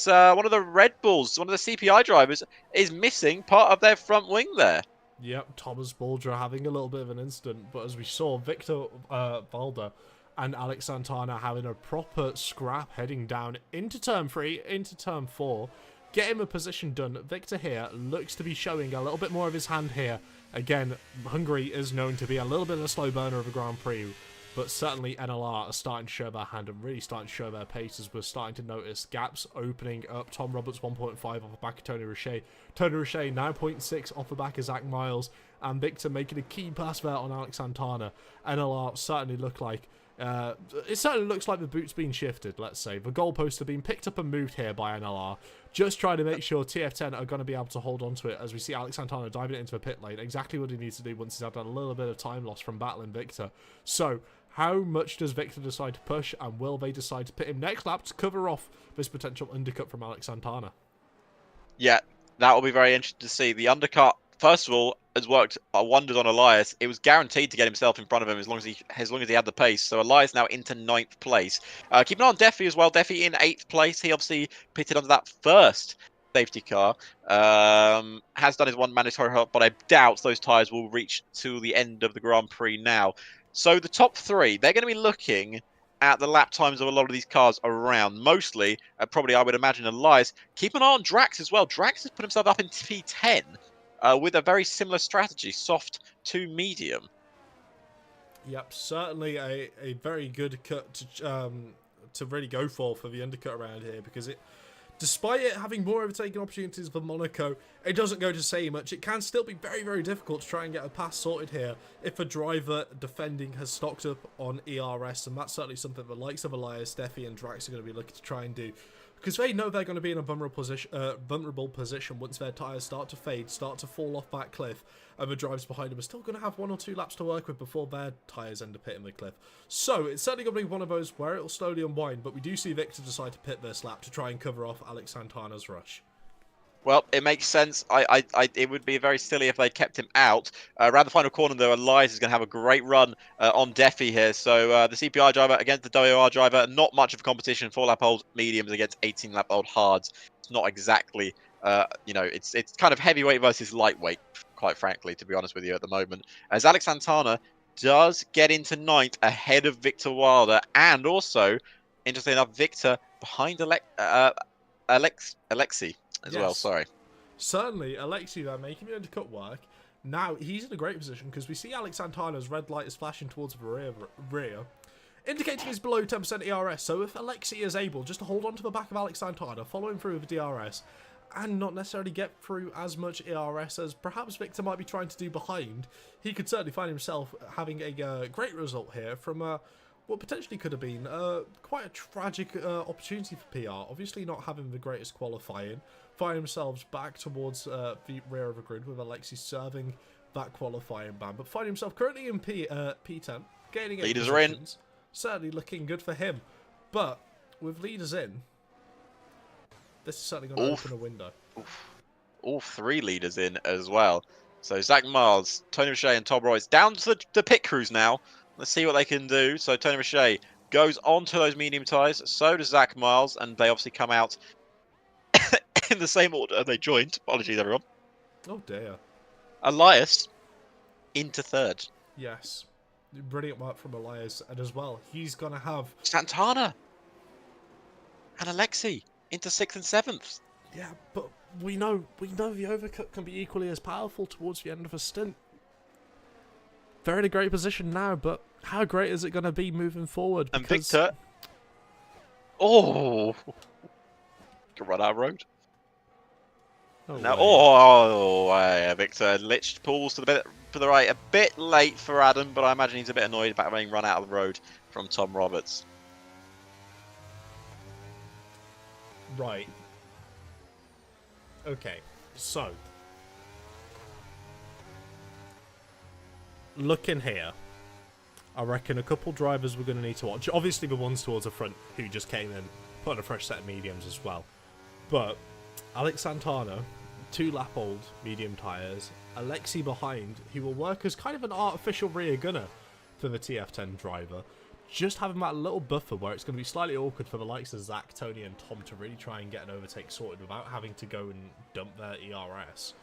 one of the Red Bulls, one of the CPI drivers, is missing part of their front wing there. Yep, Thomas Baldra having a little bit of an incident, but as we saw, Victor Valder and Alex Santana having a proper scrap heading down into turn 3, into turn 4, getting a position done. Victor here looks to be showing a little bit more of his hand here. Again, Hungary is known to be a little bit of a slow burner of a Grand Prix, But certainly NLR are starting to show their hand and really starting to show their pace as we're starting to notice gaps opening up. Tom Roberts 1.5 off the back of Tony Richet. Tony Richet 9.6 off the back of Zach Miles. And Victor making a key pass there on Alex Santana. NLR certainly look like... it certainly looks like the boot's been shifted, let's say. The goalposts have been picked up and moved here by NLR. Just trying to make sure TF10 are going to be able to hold on to it as we see Alex Santana diving it into the pit lane. Exactly what he needs to do once he's had a little bit of time loss from battling Victor. So, how much does Victor decide to push, and will they decide to pit him next lap to cover off this potential undercut from Alex Santana? Yeah, that will be very interesting to see. The undercut, first of all, has worked wonders on Elias. It was guaranteed to get himself in front of him as long as he had the pace. So Elias now into 9th place. Keep an eye on Defi as well. Defi in 8th place. He obviously pitted under that first safety car. Has done his one mandatory help, but I doubt those tyres will reach to the end of the Grand Prix now. So the top 3, they're going to be looking at the lap times of a lot of these cars around. Mostly, probably I would imagine Elias. Keep an eye on Drax as well. Drax has put himself up in P10 with a very similar strategy, soft to medium. Yep, certainly a very good cut to really go for the undercut around here, because it, despite it having more overtaking opportunities than Monaco, it doesn't go to say much. It can still be very, very difficult to try and get a pass sorted here if a driver defending has stocked up on ERS, and that's certainly something the likes of Elias, Steffi and Drax are going to be looking to try and do, because they know they're going to be in a vulnerable position once their tyres start to fade, start to fall off that cliff, and the drivers behind them are still going to have 1 or 2 laps to work with before their tyres end up hitting the cliff. So it's certainly going to be one of those where it'll slowly unwind, but we do see Victor decide to pit this lap to try and cover off Alex Santana's rush. Well, it makes sense. It would be very silly if they kept him out. Around the final corner, though, Elias is going to have a great run on Defi here. So the CPI driver against the WR driver, not much of a competition. 4-lap-old mediums against 18-lap-old hards. It's not exactly, it's kind of heavyweight versus lightweight, quite frankly, to be honest with you at the moment. As Alex Santana does get into 9th ahead of Victor Wilder, and also, interestingly enough, Victor behind Alexi. As well, sorry. Certainly, Alexi there making the undercut work. Now, he's in a great position because we see Alex Santana's red light is flashing towards the rear, indicating he's below 10% ERS. So if Alexi is able just to hold on to the back of Alex Santana, follow him through with DRS, and not necessarily get through as much ERS as perhaps Victor might be trying to do behind, he could certainly find himself having a great result here from what potentially could have been quite a tragic opportunity for PR. Obviously not having the greatest qualifying, find themselves back towards the rear of the grid with Alexi serving that qualifying ban, but find himself currently in P10, gaining 8 leaders positions. are in. Certainly looking good for him, but with leaders in, this is certainly going to open a window. All 3 leaders in as well. So Zach Miles, Tony Richet and Tom Royce down to the pit crews now. Let's see what they can do. So Tony Richet goes on to those medium tyres. So does Zach Miles, and they obviously come out in the same order they joined. Apologies, everyone. Oh dear. Elias into 3rd. Yes. Brilliant work from Elias, and as well, he's going to have Santana and Alexi into 6th and 7th. Yeah, but we know the overcut can be equally as powerful towards the end of a stint. They're in a great position now, but how great is it going to be moving forward? And Victor, can run out of road. Victor liched pulls to the bit for the right, a bit late for Adam, but I imagine he's a bit annoyed about having run out of the road from Tom Roberts. Right. Okay, so looking here, I reckon a couple drivers we're going to need to watch. Obviously the ones towards the front who just came in, put on a fresh set of mediums as well. But Alex Santana, 2-lap-old medium tyres. Alexi behind, who will work as kind of an artificial rear gunner for the TF10 driver. Just having that little buffer where it's going to be slightly awkward for the likes of Zach, Tony and Tom to really try and get an overtake sorted without having to go and dump their ERS.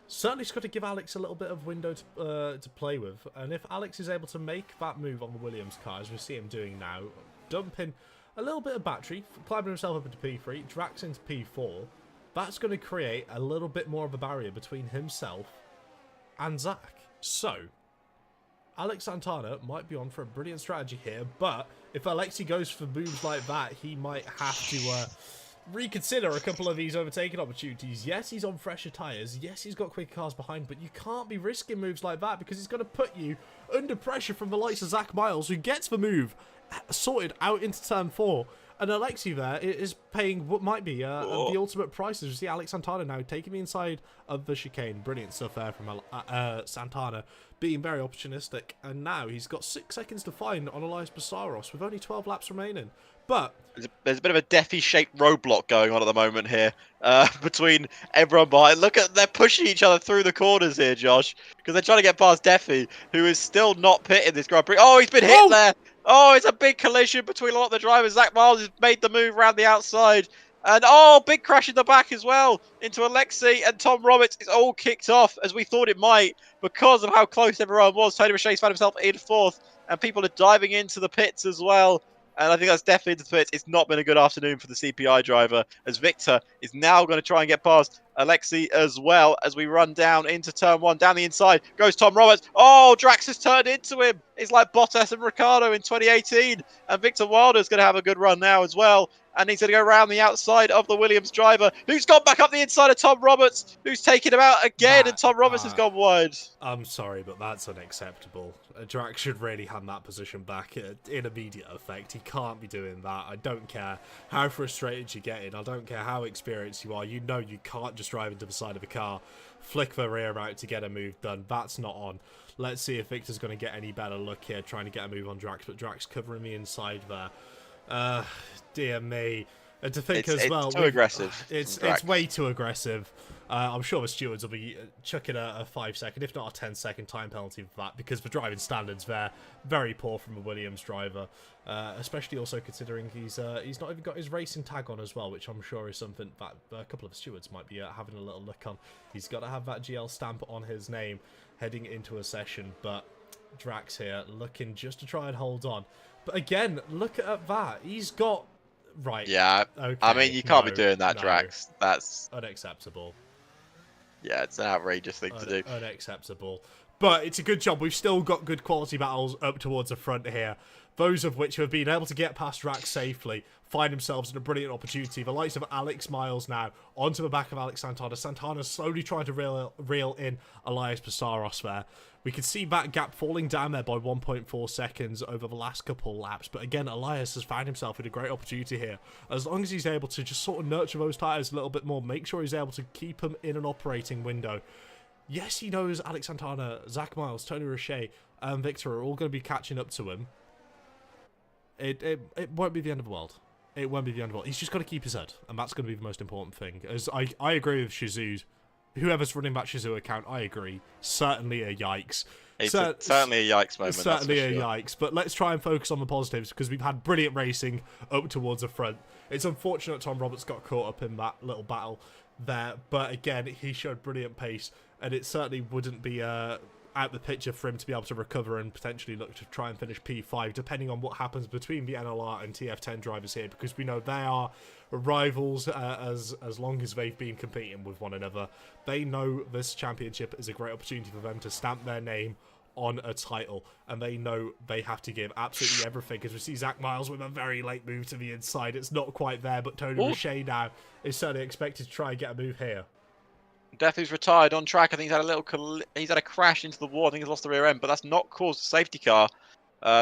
Certainly it's got to give Alex a little bit of window to play with. And if Alex is able to make that move on the Williams car, as we see him doing now, dumping a little bit of battery, climbing himself up into P3, Drax into P4, that's going to create a little bit more of a barrier between himself and Zach. So, Alex Santana might be on for a brilliant strategy here, but if Alexi goes for moves like that, he might have to reconsider a couple of these overtaking opportunities. Yes, he's on fresher tyres. Yes, he's got quicker cars behind, but you can't be risking moves like that because he's going to put you under pressure from the likes of Zach Miles, who gets the move sorted out into turn 4. And Alexi there is paying what might be the ultimate price. As you see Alex Santana now taking the inside of the chicane. Brilliant stuff there from Santana, being very opportunistic. And now he's got 6 seconds to find on Elias Basaros with only 12 laps remaining. But there's a bit of a Defi-shaped roadblock going on at the moment here between everyone behind. Look at, they're pushing each other through the corners here, Josh, because they're trying to get past Defi, who is still not pitting this Grand Prix. Oh, he's been hit there. Oh, it's a big collision between a lot of the drivers. Zach Miles has made the move around the outside. And oh, big crash in the back as well into Alexi and Tom Roberts. It's all kicked off as we thought it might because of how close everyone was. Tony Roche's found himself in 4th, and people are diving into the pits as well. And I think that's definitely the pits. It's not been a good afternoon for the CPI driver, as Victor is now going to try and get past Alexi as well as we run down into turn 1. Down the inside goes Tom Roberts. Oh, Drax has turned into him. It's like Bottas and Ricciardo in 2018. And Victor Wilder's going to have a good run now as well. And he's going to go around the outside of the Williams driver, who's gone back up the inside of Tom Roberts, who's taken him out again, and Tom Roberts has gone wide. I'm sorry, but that's unacceptable. Drax should really hand that position back in immediate effect. He can't be doing that. I don't care how frustrated you're getting. I don't care how experienced you are. You know you can't just drive into the side of a car, flick the rear out to get a move done. That's not on. Let's see if Victor's going to get any better luck here trying to get a move on Drax, but Drax covering the inside there. Dear me. And to think as well, it's too aggressive. It's way too aggressive. I'm sure the stewards will be chucking a 5-second, if not a 10-second time penalty for that, because the driving standards there very poor from a Williams driver, especially also considering he's not even got his racing tag on as well, which I'm sure is something that a couple of the stewards might be having a little look on. He's got to have that GL stamp on his name heading into a session, but Drax here looking just to try and hold on. But again, look at that. He's got... Right. Yeah. Okay. I mean, you can't be doing that, Drax. That's... unacceptable. Yeah, it's an outrageous thing to do. Unacceptable. But it's a good job. We've still got good quality battles up towards the front here. Those of which have been able to get past Drax safely, find themselves in a brilliant opportunity. The likes of Alex Miles now onto the back of Alex Santana. Santana's slowly trying to reel in Elias Basaros there. We can see that gap falling down there by 1.4 seconds over the last couple of laps. But again, Elias has found himself in a great opportunity here. As long as he's able to just sort of nurture those tyres a little bit more, make sure he's able to keep them in an operating window. Yes, he knows Alex Santana, Zach Miles, Tony Roche, and Victor are all going to be catching up to him. It won't be the end of the world. It won't be the end of the world. He's just got to keep his head, and that's going to be the most important thing. As I agree with Shizou. Whoever's running that Shizou account, I agree. Certainly a yikes. It's certainly a yikes moment. Certainly a yikes. But let's try and focus on the positives, because we've had brilliant racing up towards the front. It's unfortunate Tom Roberts got caught up in that little battle there. But again, he showed brilliant pace, and it certainly wouldn't be out the picture for him to be able to recover and potentially look to try and finish P5, depending on what happens between the NLR and TF10 drivers here, because we know they are rivals as long as they've been competing with one another. They know this championship is a great opportunity for them to stamp their name on a title, and they know they have to give absolutely everything, because we see Zach Miles with a very late move to the inside. It's not quite there, but Tony Roche now is certainly expected to try and get a move here. Defin's retired on track. I think he's had a crash into the wall. I think he's lost the rear end, but that's not caused a safety car.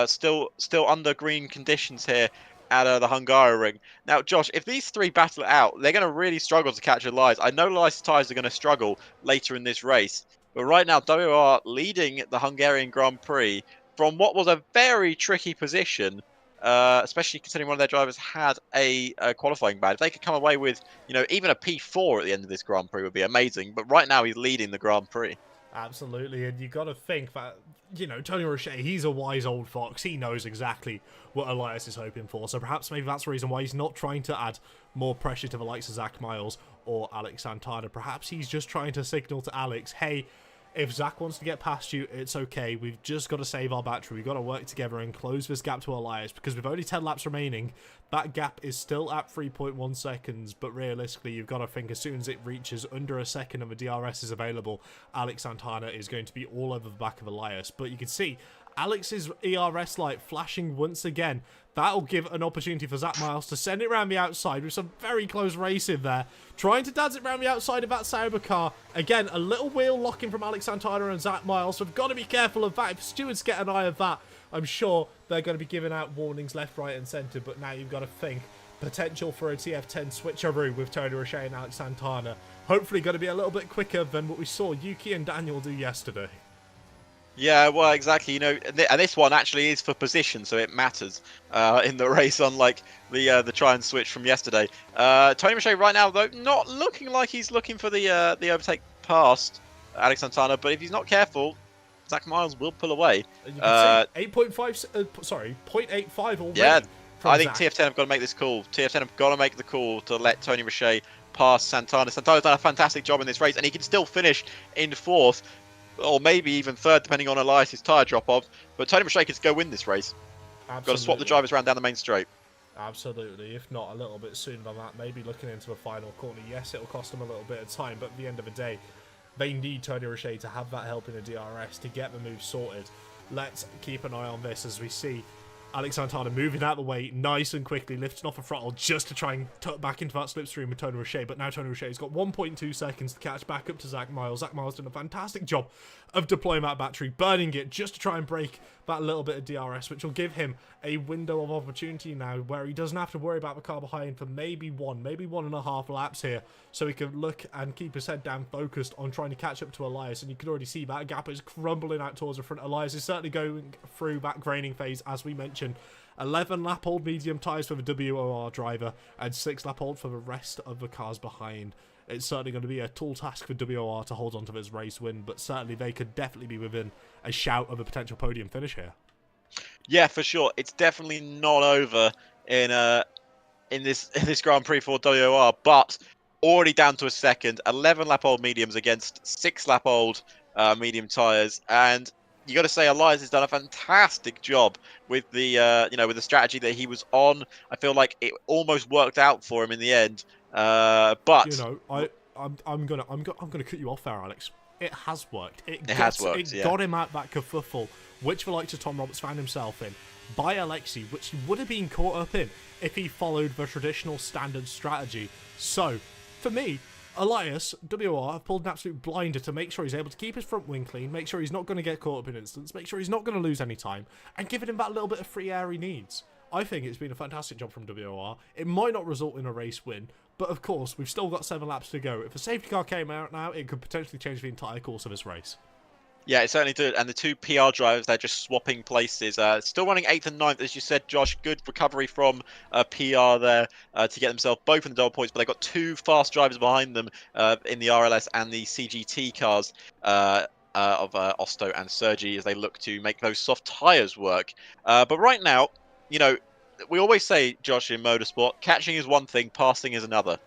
Still under green conditions here at the Hungaroring. Now, Josh, if these three battle it out, they're going to really struggle to catch Elias. I know Elias' tyres are going to struggle later in this race, but right now WR leading the Hungarian Grand Prix from what was a very tricky position. Especially considering one of their drivers had a qualifying ban. If they could come away with, even a P4 at the end of this Grand Prix would be amazing. But right now he's leading the Grand Prix. Absolutely, and you got to think that, Tony Roche, he's a wise old fox. He knows exactly what Elias is hoping for. So perhaps maybe that's the reason why he's not trying to add more pressure to the likes of Zach Miles or Alex Santana. Perhaps he's just trying to signal to Alex, hey, if Zach wants to get past you, it's okay. We've just got to save our battery. We've got to work together and close this gap to Elias, because with only 10 laps remaining, that gap is still at 3.1 seconds. But realistically, you've got to think as soon as it reaches under a second and the DRS is available, Alex Santana is going to be all over the back of Elias. But you can see Alex's ERS light flashing once again. That'll give an opportunity for Zach Miles to send it around the outside with some very close racing there. Trying to dance it around the outside of that Sauber car. Again, a little wheel locking from Alex Santana and Zach Miles. So we've got to be careful of that. If stewards get an eye of that, I'm sure they're going to be giving out warnings left, right and centre. But now you've got to think. Potential for a TF10 switcheroo with Tony Roche and Alex Santana. Hopefully going to be a little bit quicker than what we saw Yuki and Daniel do yesterday. Yeah, well, exactly. You know, and this one actually is for position, so it matters in the race, unlike the try and switch from yesterday. Tony Roche right now, though, not looking like he's looking for the overtake past Alex Santana, but if he's not careful, Zach Miles will pull away. You can see 0.85 already. Yeah, I think Zach. TF10 have got to make this call. TF10 have got to make the call to let Tony Roche pass Santana. Santana's done a fantastic job in this race, and he can still finish in 4th. Or maybe even 3rd, depending on Elias's tyre drop-off. But Tony Roche can go win this race. Absolutely. Got to swap the drivers around down the main straight. Absolutely. If not, a little bit sooner than that. Maybe looking into the final corner. Yes, it'll cost them a little bit of time. But at the end of the day, they need Tony Roche to have that help in the DRS to get the move sorted. Let's keep an eye on this as we see Alex Santana moving out of the way nice and quickly, lifting off a throttle just to try and tuck back into that slipstream with Tony Roche. But now Tony Roche's got 1.2 seconds to catch back up to Zach Miles. Zach Miles done a fantastic job of deploying that battery, burning it just to try and break that little bit of DRS, which will give him a window of opportunity now where he doesn't have to worry about the car behind for maybe 1.5 laps here. So he can look and keep his head down focused on trying to catch up to Elias. And you can already see that gap is crumbling out towards the front. Elias is certainly going through that graining phase, as we mentioned. 11 lap old medium tyres for the WOR driver and 6 lap old for the rest of the cars behind. It's certainly going to be a tall task for WOR to hold on to this race win, but certainly they could definitely be within a shout of a potential podium finish here. Yeah, for sure. It's definitely not over in this Grand Prix for WOR, but already down to a second. 11 lap old mediums against 6 lap old medium tyres, and you got to say Elias has done a fantastic job with the with the strategy that he was on. I feel like it almost worked out for him in the end. But I'm gonna cut you off there, Alex. It has worked. It yeah. got him out that kerfuffle, which the likes of Tom Roberts found himself in, by Alexi, which he would have been caught up in if he followed the traditional standard strategy. So, for me, Elias, WR, have pulled an absolute blinder to make sure he's able to keep his front wing clean, make sure he's not going to get caught up in incidents, make sure he's not going to lose any time, and giving him that little bit of free air he needs. I think it's been a fantastic job from WR. It might not result in a race win, but of course, we've still got 7 laps to go. If a safety car came out now, it could potentially change the entire course of this race. Yeah, it certainly did. And the 2 PR drivers, they're just swapping places. Still running 8th and 9th, as you said, Josh. Good recovery from PR there to get themselves both in the double points. But they've got 2 fast drivers behind them in the RLS and the CGT cars of Osto and Sergi as they look to make those soft tyres work. But right now, you know, we always say, Josh, in motorsport, catching is one thing, passing is another.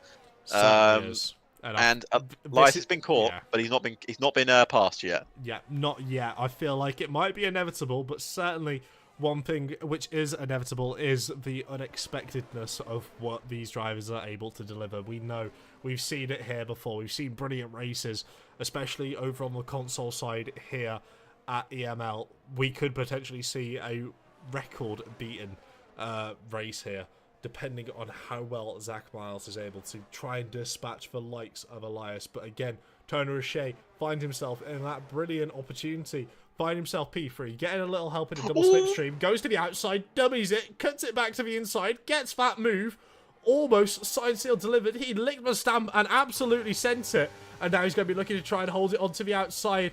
Is. And Elias has been caught, yeah. But he's not been passed yet. Yeah, not yet. I feel like it might be inevitable, but certainly one thing which is inevitable is the unexpectedness of what these drivers are able to deliver. We know, we've seen it here before. We've seen brilliant races, especially over on the console side here at EML. We could potentially see a record-beaten race here, depending on how well Zach Miles is able to try and dispatch the likes of Elias. But again, Tony Roche finds himself in that brilliant opportunity, find himself P3, getting a little help in a double slipstream, goes to the outside, dummies it, cuts it back to the inside, gets that move, almost signed, sealed, delivered. He licked the stamp and absolutely sent it, and now he's going to be looking to try and hold it onto the outside.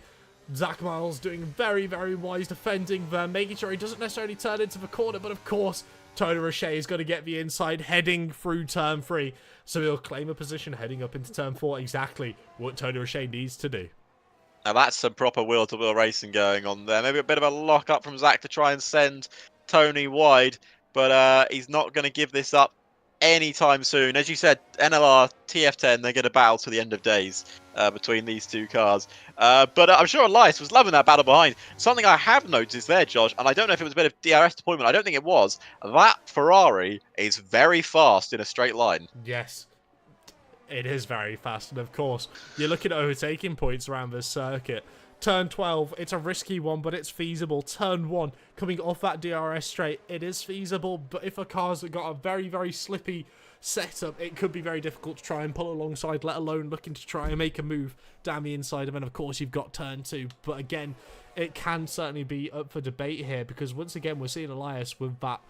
Zach Miles doing very, very wise defending there, making sure he doesn't necessarily turn into the corner, but of course, Tony Roche is going to get the inside, heading through turn 3, so he'll claim a position heading up into turn 4, exactly what Tony Roche needs to do. Now that's some proper wheel-to-wheel racing going on there. Maybe a bit of a lock-up from Zach to try and send Tony wide, but he's not going to give this up anytime soon. As you said, NLR, TF10, they're going to battle to the end of days between these 2 cars. But I'm sure Elias was loving that battle behind. Something I have noticed there, Josh, and I don't know if it was a bit of DRS deployment, I don't think it was, that Ferrari is very fast in a straight line. Yes, it is very fast, and of course, you're looking at overtaking points around this circuit. Turn 12, it's a risky one, but it's feasible. Turn 1, coming off that DRS straight, it is feasible, but if a car's got a very, very slippy setup, it could be very difficult to try and pull alongside, let alone looking to try and make a move down the inside. And then, of course, you've got turn 2. But again, it can certainly be up for debate here, because once again, we're seeing Elias with that,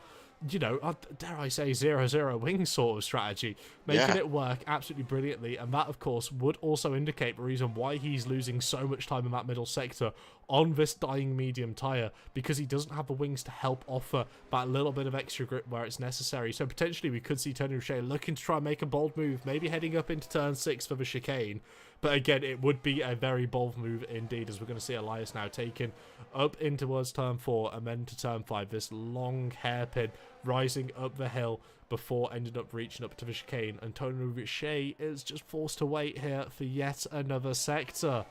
you know, dare I say, 0-0 wing sort of strategy, making it work absolutely brilliantly. And that, of course, would also indicate the reason why he's losing so much time in that middle sector on this dying medium tyre, because he doesn't have the wings to help offer that little bit of extra grip where it's necessary. So potentially we could see Tony Roche looking to try and make a bold move, maybe heading up into turn 6 for the chicane. But again, it would be a very bold move indeed, as we're going to see Elias now taken up in towards turn 4 and then to turn 5. This long hairpin rising up the hill before ending up reaching up to the chicane. And Tony Roche is just forced to wait here for yet another sector.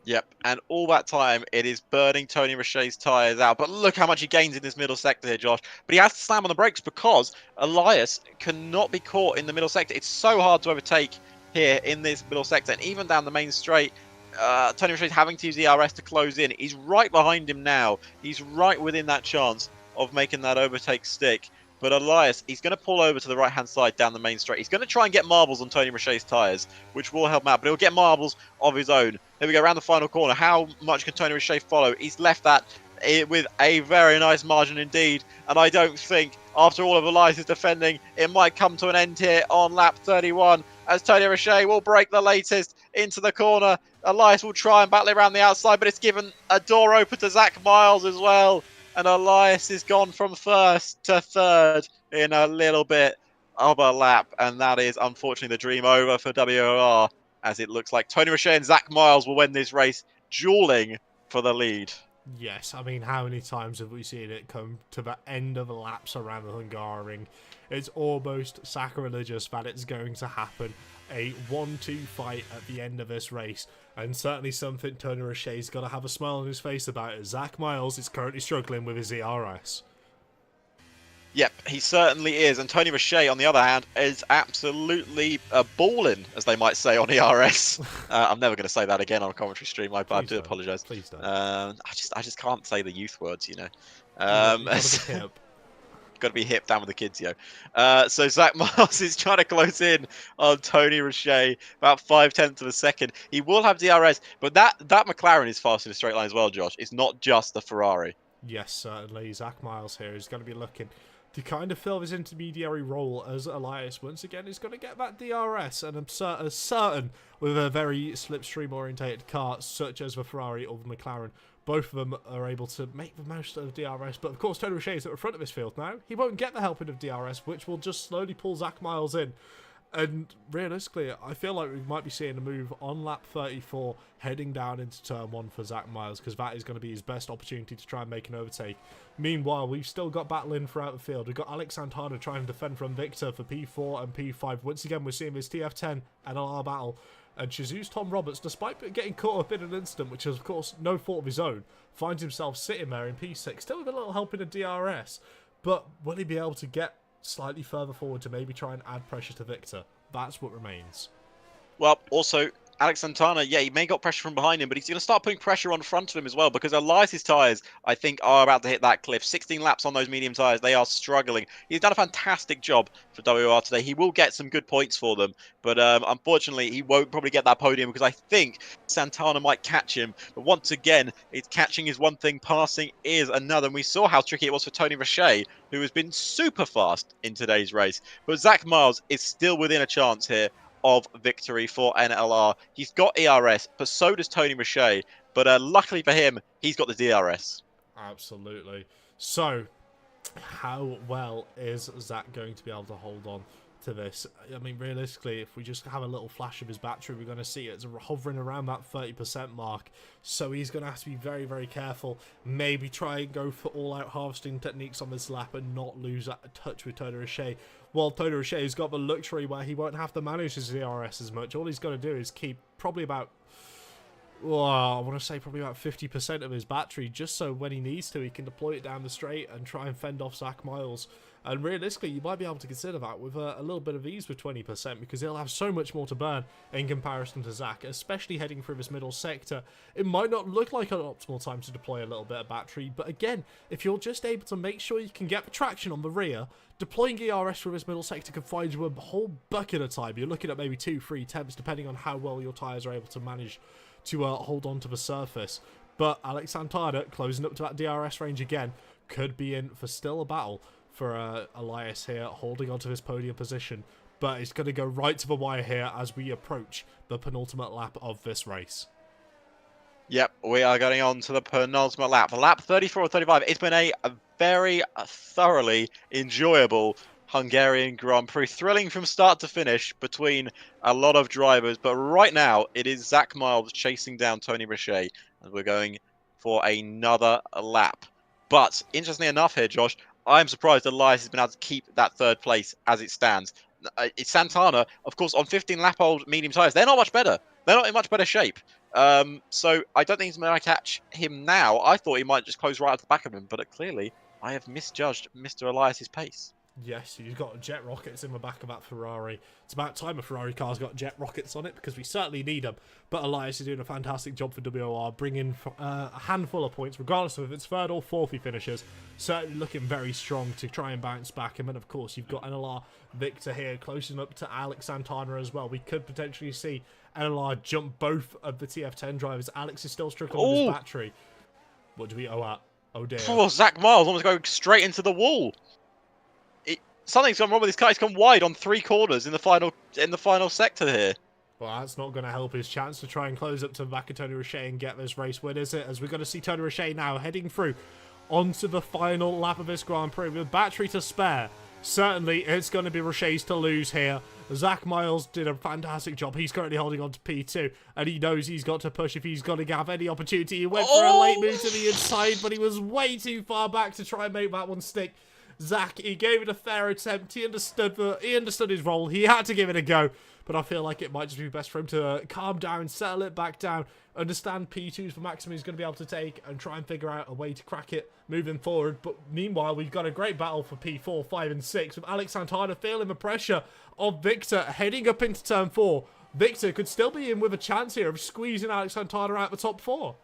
Yep, and all that time, it is burning Tony Roche's tyres out. But look how much he gains in this middle sector here, Josh. But he has to slam on the brakes because Elias cannot be caught in the middle sector. It's so hard to overtake here in this middle sector. And even down the main straight, Tony Roche is having to use the RS to close in. He's right behind him now. He's right within that chance of making that overtake stick. But Elias, he's going to pull over to the right-hand side down the main straight. He's going to try and get marbles on Tony Roche's tyres, which will help him out. But he'll get marbles of his own. Here we go, around the final corner. How much can Tony Roche follow? He's left that with a very nice margin indeed. And I don't think, after all of Elias' defending, it might come to an end here on lap 31, as Tony Roche will break the latest into the corner. Elias will try and battle it around the outside, but it's given a door open to Zach Miles as well. And Elias is gone from first to third in a little bit of a lap. And that is, unfortunately, the dream over for WOR, as it looks like Tony Roche and Zach Miles will win this race, dueling for the lead. Yes, I mean, how many times have we seen it come to the end of the laps around the Hungary? It's almost sacrilegious that it's going to happen. A 1-2 fight at the end of this race, and certainly something Tony Roche's got to have a smile on his face about it. Zach Miles is currently struggling with his ERS. Yep, he certainly is. And Tony Roche, on the other hand, is absolutely balling, as they might say on ERS. I'm never going to say that again on a commentary stream. I do apologise. Please don't. I just can't say the youth words, you know. Got to be hip, down with the kids, yo. So Zach Miles is trying to close in on Tony Roche, about 0.5 of a second. He will have DRS, but that McLaren is fast in a straight line as well, Josh. It's not just the Ferrari. Yes, certainly. Zach Miles here is going to be looking to kind of fill his intermediary role, as Elias once again is going to get that DRS, and I'm certain with a very slipstream orientated car such as the Ferrari or the McLaren, both of them are able to make the most of DRS. But of course, Tony Roche is at the front of this field now. He won't get the helping of DRS, which will just slowly pull Zach Miles in. And realistically, I feel like we might be seeing a move on lap 34 heading down into turn 1 for Zach Miles, because that is going to be his best opportunity to try and make an overtake. Meanwhile, we've still got battling throughout the field. We've got Alex Santana trying to defend from Victor for P4 and P5. Once again, we're seeing this TF10 and LR battle. And Jesus Tom Roberts, despite getting caught up in an incident, which is of course no fault of his own, finds himself sitting there in P6, still with a little help in a DRS. But will he be able to get slightly further forward to maybe try and add pressure to Victor? That's what remains. Well, also, Alex Santana, yeah, he may got pressure from behind him, but he's going to start putting pressure on front of him as well, because Elias' tyres, I think, are about to hit that cliff. 16 laps on those medium tyres. They are struggling. He's done a fantastic job for WR today. He will get some good points for them, but unfortunately, he won't probably get that podium, because I think Santana might catch him. But once again, it's catching is one thing, passing is another. And we saw how tricky it was for Tony Roche, who has been super fast in today's race. But Zach Miles is still within a chance here of victory for NLR. He's got ERS, but so does Tony Roche. But luckily for him, he's got the DRS. Absolutely. So, how well is Zach going to be able to hold on to this? I mean, realistically, if we just have a little flash of his battery, we're going to see it's hovering around that 30% mark. So he's going to have to be very, very careful. Maybe try and go for all-out harvesting techniques on this lap and not lose that touch with Tony Roche. Well, Tony Roche's got the luxury where he won't have to manage his DRS as much. All he's got to do is keep probably about well, I want to say probably about 50% of his battery, just so when he needs to, he can deploy it down the straight and try and fend off Zach Miles. And realistically, you might be able to consider that with a little bit of ease with 20%, because he'll have so much more to burn in comparison to Zach, especially heading through this middle sector. It might not look like an optimal time to deploy a little bit of battery, but again, if you're just able to make sure you can get the traction on the rear, deploying ERS through this middle sector can find you a whole bucket of time. You're looking at maybe 2-3 attempts, depending on how well your tyres are able to manage to hold on to the surface. But Alex Santana, closing up to that DRS range again, could be in for still a battle for Elias here, holding onto his podium position. But it's going to go right to the wire here as we approach the penultimate lap of this race. Yep, we are getting on to the penultimate lap. Lap 34 or 35. It's been a very thoroughly enjoyable Hungarian Grand Prix. Thrilling from start to finish between a lot of drivers. But right now, it is Zach Miles chasing down Tony Richet. And we're going for another lap. But interestingly enough here, Josh, I'm surprised Elias has been able to keep that third place as it stands. It's Santana, of course, on 15-lap-old medium tyres. They're not much better. They're not in much better shape. So I don't think he's going to catch him now. I thought he might just close right at the back of him, but clearly I have misjudged Mr. Elias's pace. Yes, you've got jet rockets in the back of that Ferrari. It's about time a Ferrari car's got jet rockets on it, because we certainly need them. But Elias is doing a fantastic job for WOR, bringing a handful of points, regardless of if it's third or fourth he finishes. Certainly looking very strong to try and bounce back. And then, of course, you've got NLR Victor here, closing up to Alex Santana as well. We could potentially see NLR jump both of the TF10 drivers. Alex is still struggling with his battery. What do we owe at? Oh, dear. Oh, Zach Miles almost going straight into the wall. Something's gone wrong with this car. He's come wide on 3 corners in the final sector here. Well, that's not going to help his chance to try and close up to the back of Tony Richet and get this race win, is it? As we're going to see Tony Richet now heading through onto the final lap of this Grand Prix with battery to spare. Certainly, it's going to be Richet's to lose here. Zach Miles did a fantastic job. He's currently holding on to P2, and he knows he's got to push if he's got to have any opportunity. He went for a late move to the inside, but he was way too far back to try and make that one stick. Zach, he gave it a fair attempt. He understood his role. He had to give it a go. But I feel like it might just be best for him to calm down, settle it back down, understand P2's the maximum he's going to be able to take, and try and figure out a way to crack it moving forward. But meanwhile, we've got a great battle for P4, 5, and 6, with Alex Santana feeling the pressure of Victor heading up into turn 4. Victor could still be in with a chance here of squeezing Alex Santana out the top 4.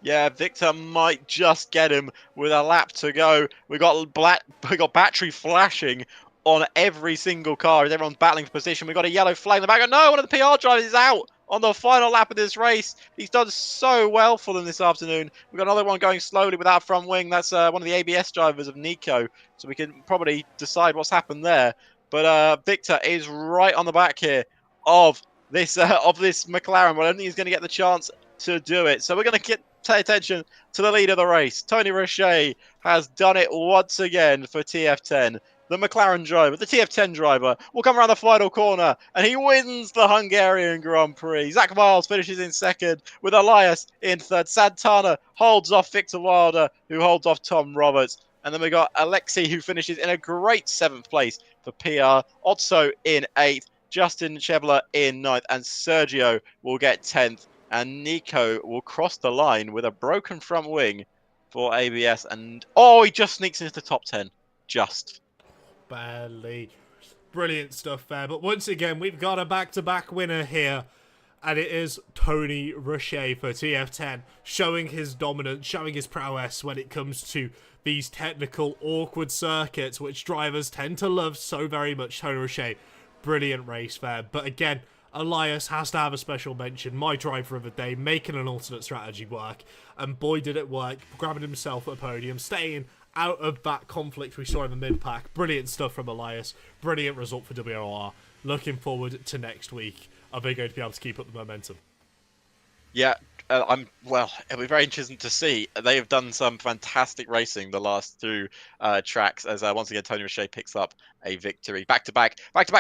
Yeah, Victor might just get him with a lap to go. We got battery flashing on every single car as everyone's battling for position. We got a yellow flag in the back. And no, one of the PR drivers is out on the final lap of this race. He's done so well for them this afternoon. We've got another one going slowly without front wing. That's one of the ABS drivers of Nico. So we can probably decide what's happened there. But Victor is right on the back here of this McLaren. But I don't think he's going to get the chance to do it. So we're going to pay attention to the lead of the race. Tony Richet has done it once again for TF10. The McLaren driver, the TF10 driver, will come around the final corner and he wins the Hungarian Grand Prix. Zach Miles finishes in second with Elias in third. Santana holds off Victor Wilder, who holds off Tom Roberts. And then we got Alexei, who finishes in a great 7th place for PR. Otso in 8th. Justin Chebler in 9th. And Sergio will get 10th. And Nico will cross the line with a broken front wing for ABS. And, oh, he just sneaks into the top 10. Just. Barely. Brilliant stuff there. But once again, we've got a back-to-back winner here. And it is Tony Richet for TF10. Showing his dominance, showing his prowess when it comes to these technical, awkward circuits, which drivers tend to love so very much. Tony Richet. Brilliant race there. But again, Elias has to have a special mention. My driver of the day, making an alternate strategy work. And boy, did it work. Grabbing himself at a podium, staying out of that conflict we saw in the mid-pack. Brilliant stuff from Elias. Brilliant result for WOR. Looking forward to next week. Are they going to be able to keep up the momentum? Yeah, it'll be very interesting to see. They have done some fantastic racing the last 2 tracks as once again Tony Richet picks up a victory. Back-to-back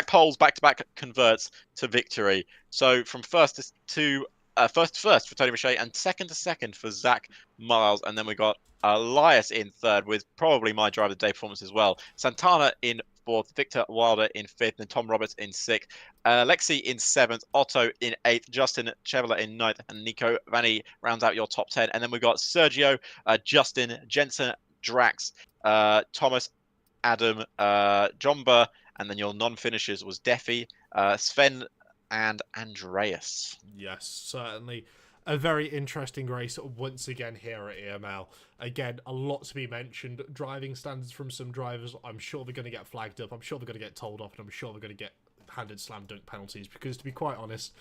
poles, back-to-back converts to victory. So from first to first for Tony Richet and second to second for Zach Miles. And then we got Elias in third with probably my driver of the day performance as well. Santana in 4th, Victor Wilder in 5th, and Tom Roberts in 6th, Lexi in 7th, Otto in 8th, Justin Chevrolet in 9th, and Nico Vanni rounds out your top 10. And then we've got Sergio, Justin, Jensen, Drax, Thomas, Adam, Jomba, and then your non-finishers was Defi, Sven, and Andreas. Yes, certainly. A very interesting race once again here at EML. Again, a lot to be mentioned. Driving standards from some drivers, I'm sure they're going to get flagged up. I'm sure they're going to get told off, and I'm sure they're going to get handed slam dunk penalties. Because to be quite honest,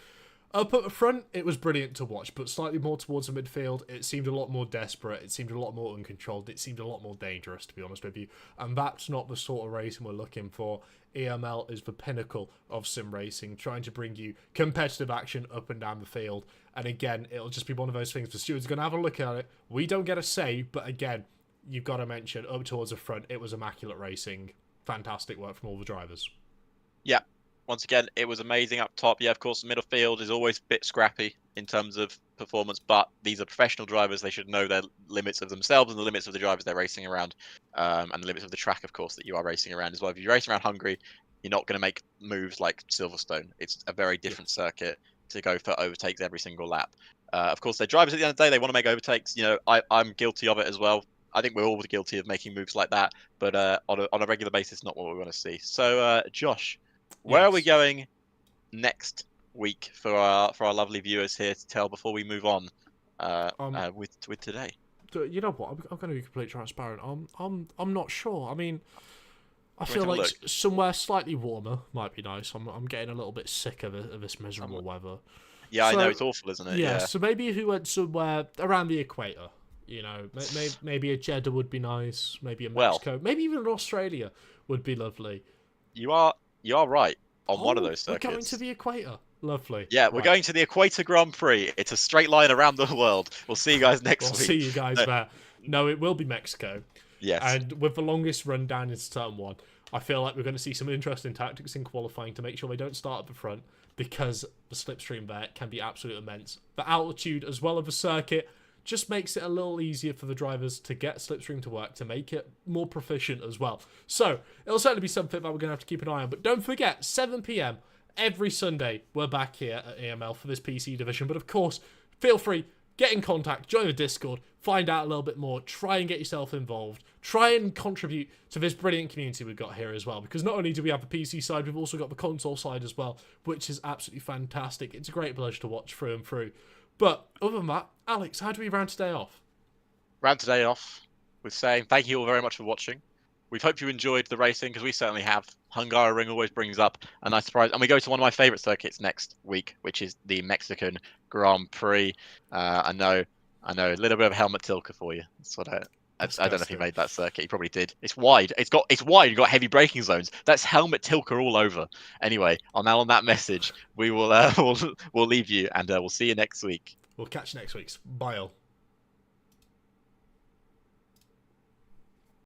up at the front, it was brilliant to watch, but slightly more towards the midfield, it seemed a lot more desperate. It seemed a lot more uncontrolled. It seemed a lot more dangerous, to be honest with you. And that's not the sort of racing we're looking for. EML is the pinnacle of sim racing, trying to bring you competitive action up and down the field. And again, it'll just be one of those things. The stewards are going to have a look at it. We don't get a say, but again, you've got to mention, up towards the front, it was immaculate racing. Fantastic work from all the drivers. Yeah. Once again, it was amazing up top. Yeah, of course, the middle field is always a bit scrappy in terms of performance, but these are professional drivers. They should know their limits of themselves and the limits of the drivers they're racing around, and the limits of the track, of course, that you are racing around as well. If you race around Hungary, you're not going to make moves like Silverstone. It's a very different circuit to go for overtakes every single lap. Of course, they're drivers at the end of the day. They want to make overtakes. You know, I'm guilty of it as well. I think we're all guilty of making moves like that, but on a regular basis, not what we want to see. So, Josh, where are we going next week for our lovely viewers here to tell before we move on with today? You know what? I'm going to be completely transparent. I'm not sure. I mean, I feel like somewhere slightly warmer might be nice. I'm getting a little bit sick of this miserable weather. Yeah, so, I know, it's awful, isn't it? Yeah. So maybe if we went somewhere around the equator, you know, maybe a Jeddah would be nice. Maybe a Mexico, maybe even an Australia would be lovely. You are right on one of those circuits. We're going to the equator. Lovely. Yeah, we're going to the Equator Grand Prix. It's a straight line around the world. We'll see you guys next week. We'll see you guys there. No, it will be Mexico. Yes. And with the longest run down into turn 1, I feel like we're going to see some interesting tactics in qualifying to make sure they don't start at the front, because the slipstream there can be absolutely immense. The altitude as well of the circuit just makes it a little easier for the drivers to get slipstream to work, to make it more proficient as well. So it'll certainly be something that we're going to have to keep an eye on. But don't forget, 7 PM every Sunday, we're back here at EML for this PC division. But of course, feel free, get in contact, join the Discord, find out a little bit more, try and get yourself involved, try and contribute to this brilliant community we've got here as well. Because not only do we have the PC side, we've also got the console side as well, which is absolutely fantastic. It's a great pleasure to watch through and through. But other than that, Alex, how do we round today off? Round today off with saying thank you all very much for watching. We hope you enjoyed the racing, because we certainly have. Hungaroring always brings up a nice surprise. And we go to one of my favourite circuits next week, which is the Mexican Grand Prix. I know, a little bit of helmet tilker for you. That's what I don't know if he made that circuit. He probably did. It's wide. It's wide. You've got heavy braking zones. That's helmet tilker all over. Anyway, on that message, we will we'll leave you, and we'll see you next week. We'll catch you next week. Bye all.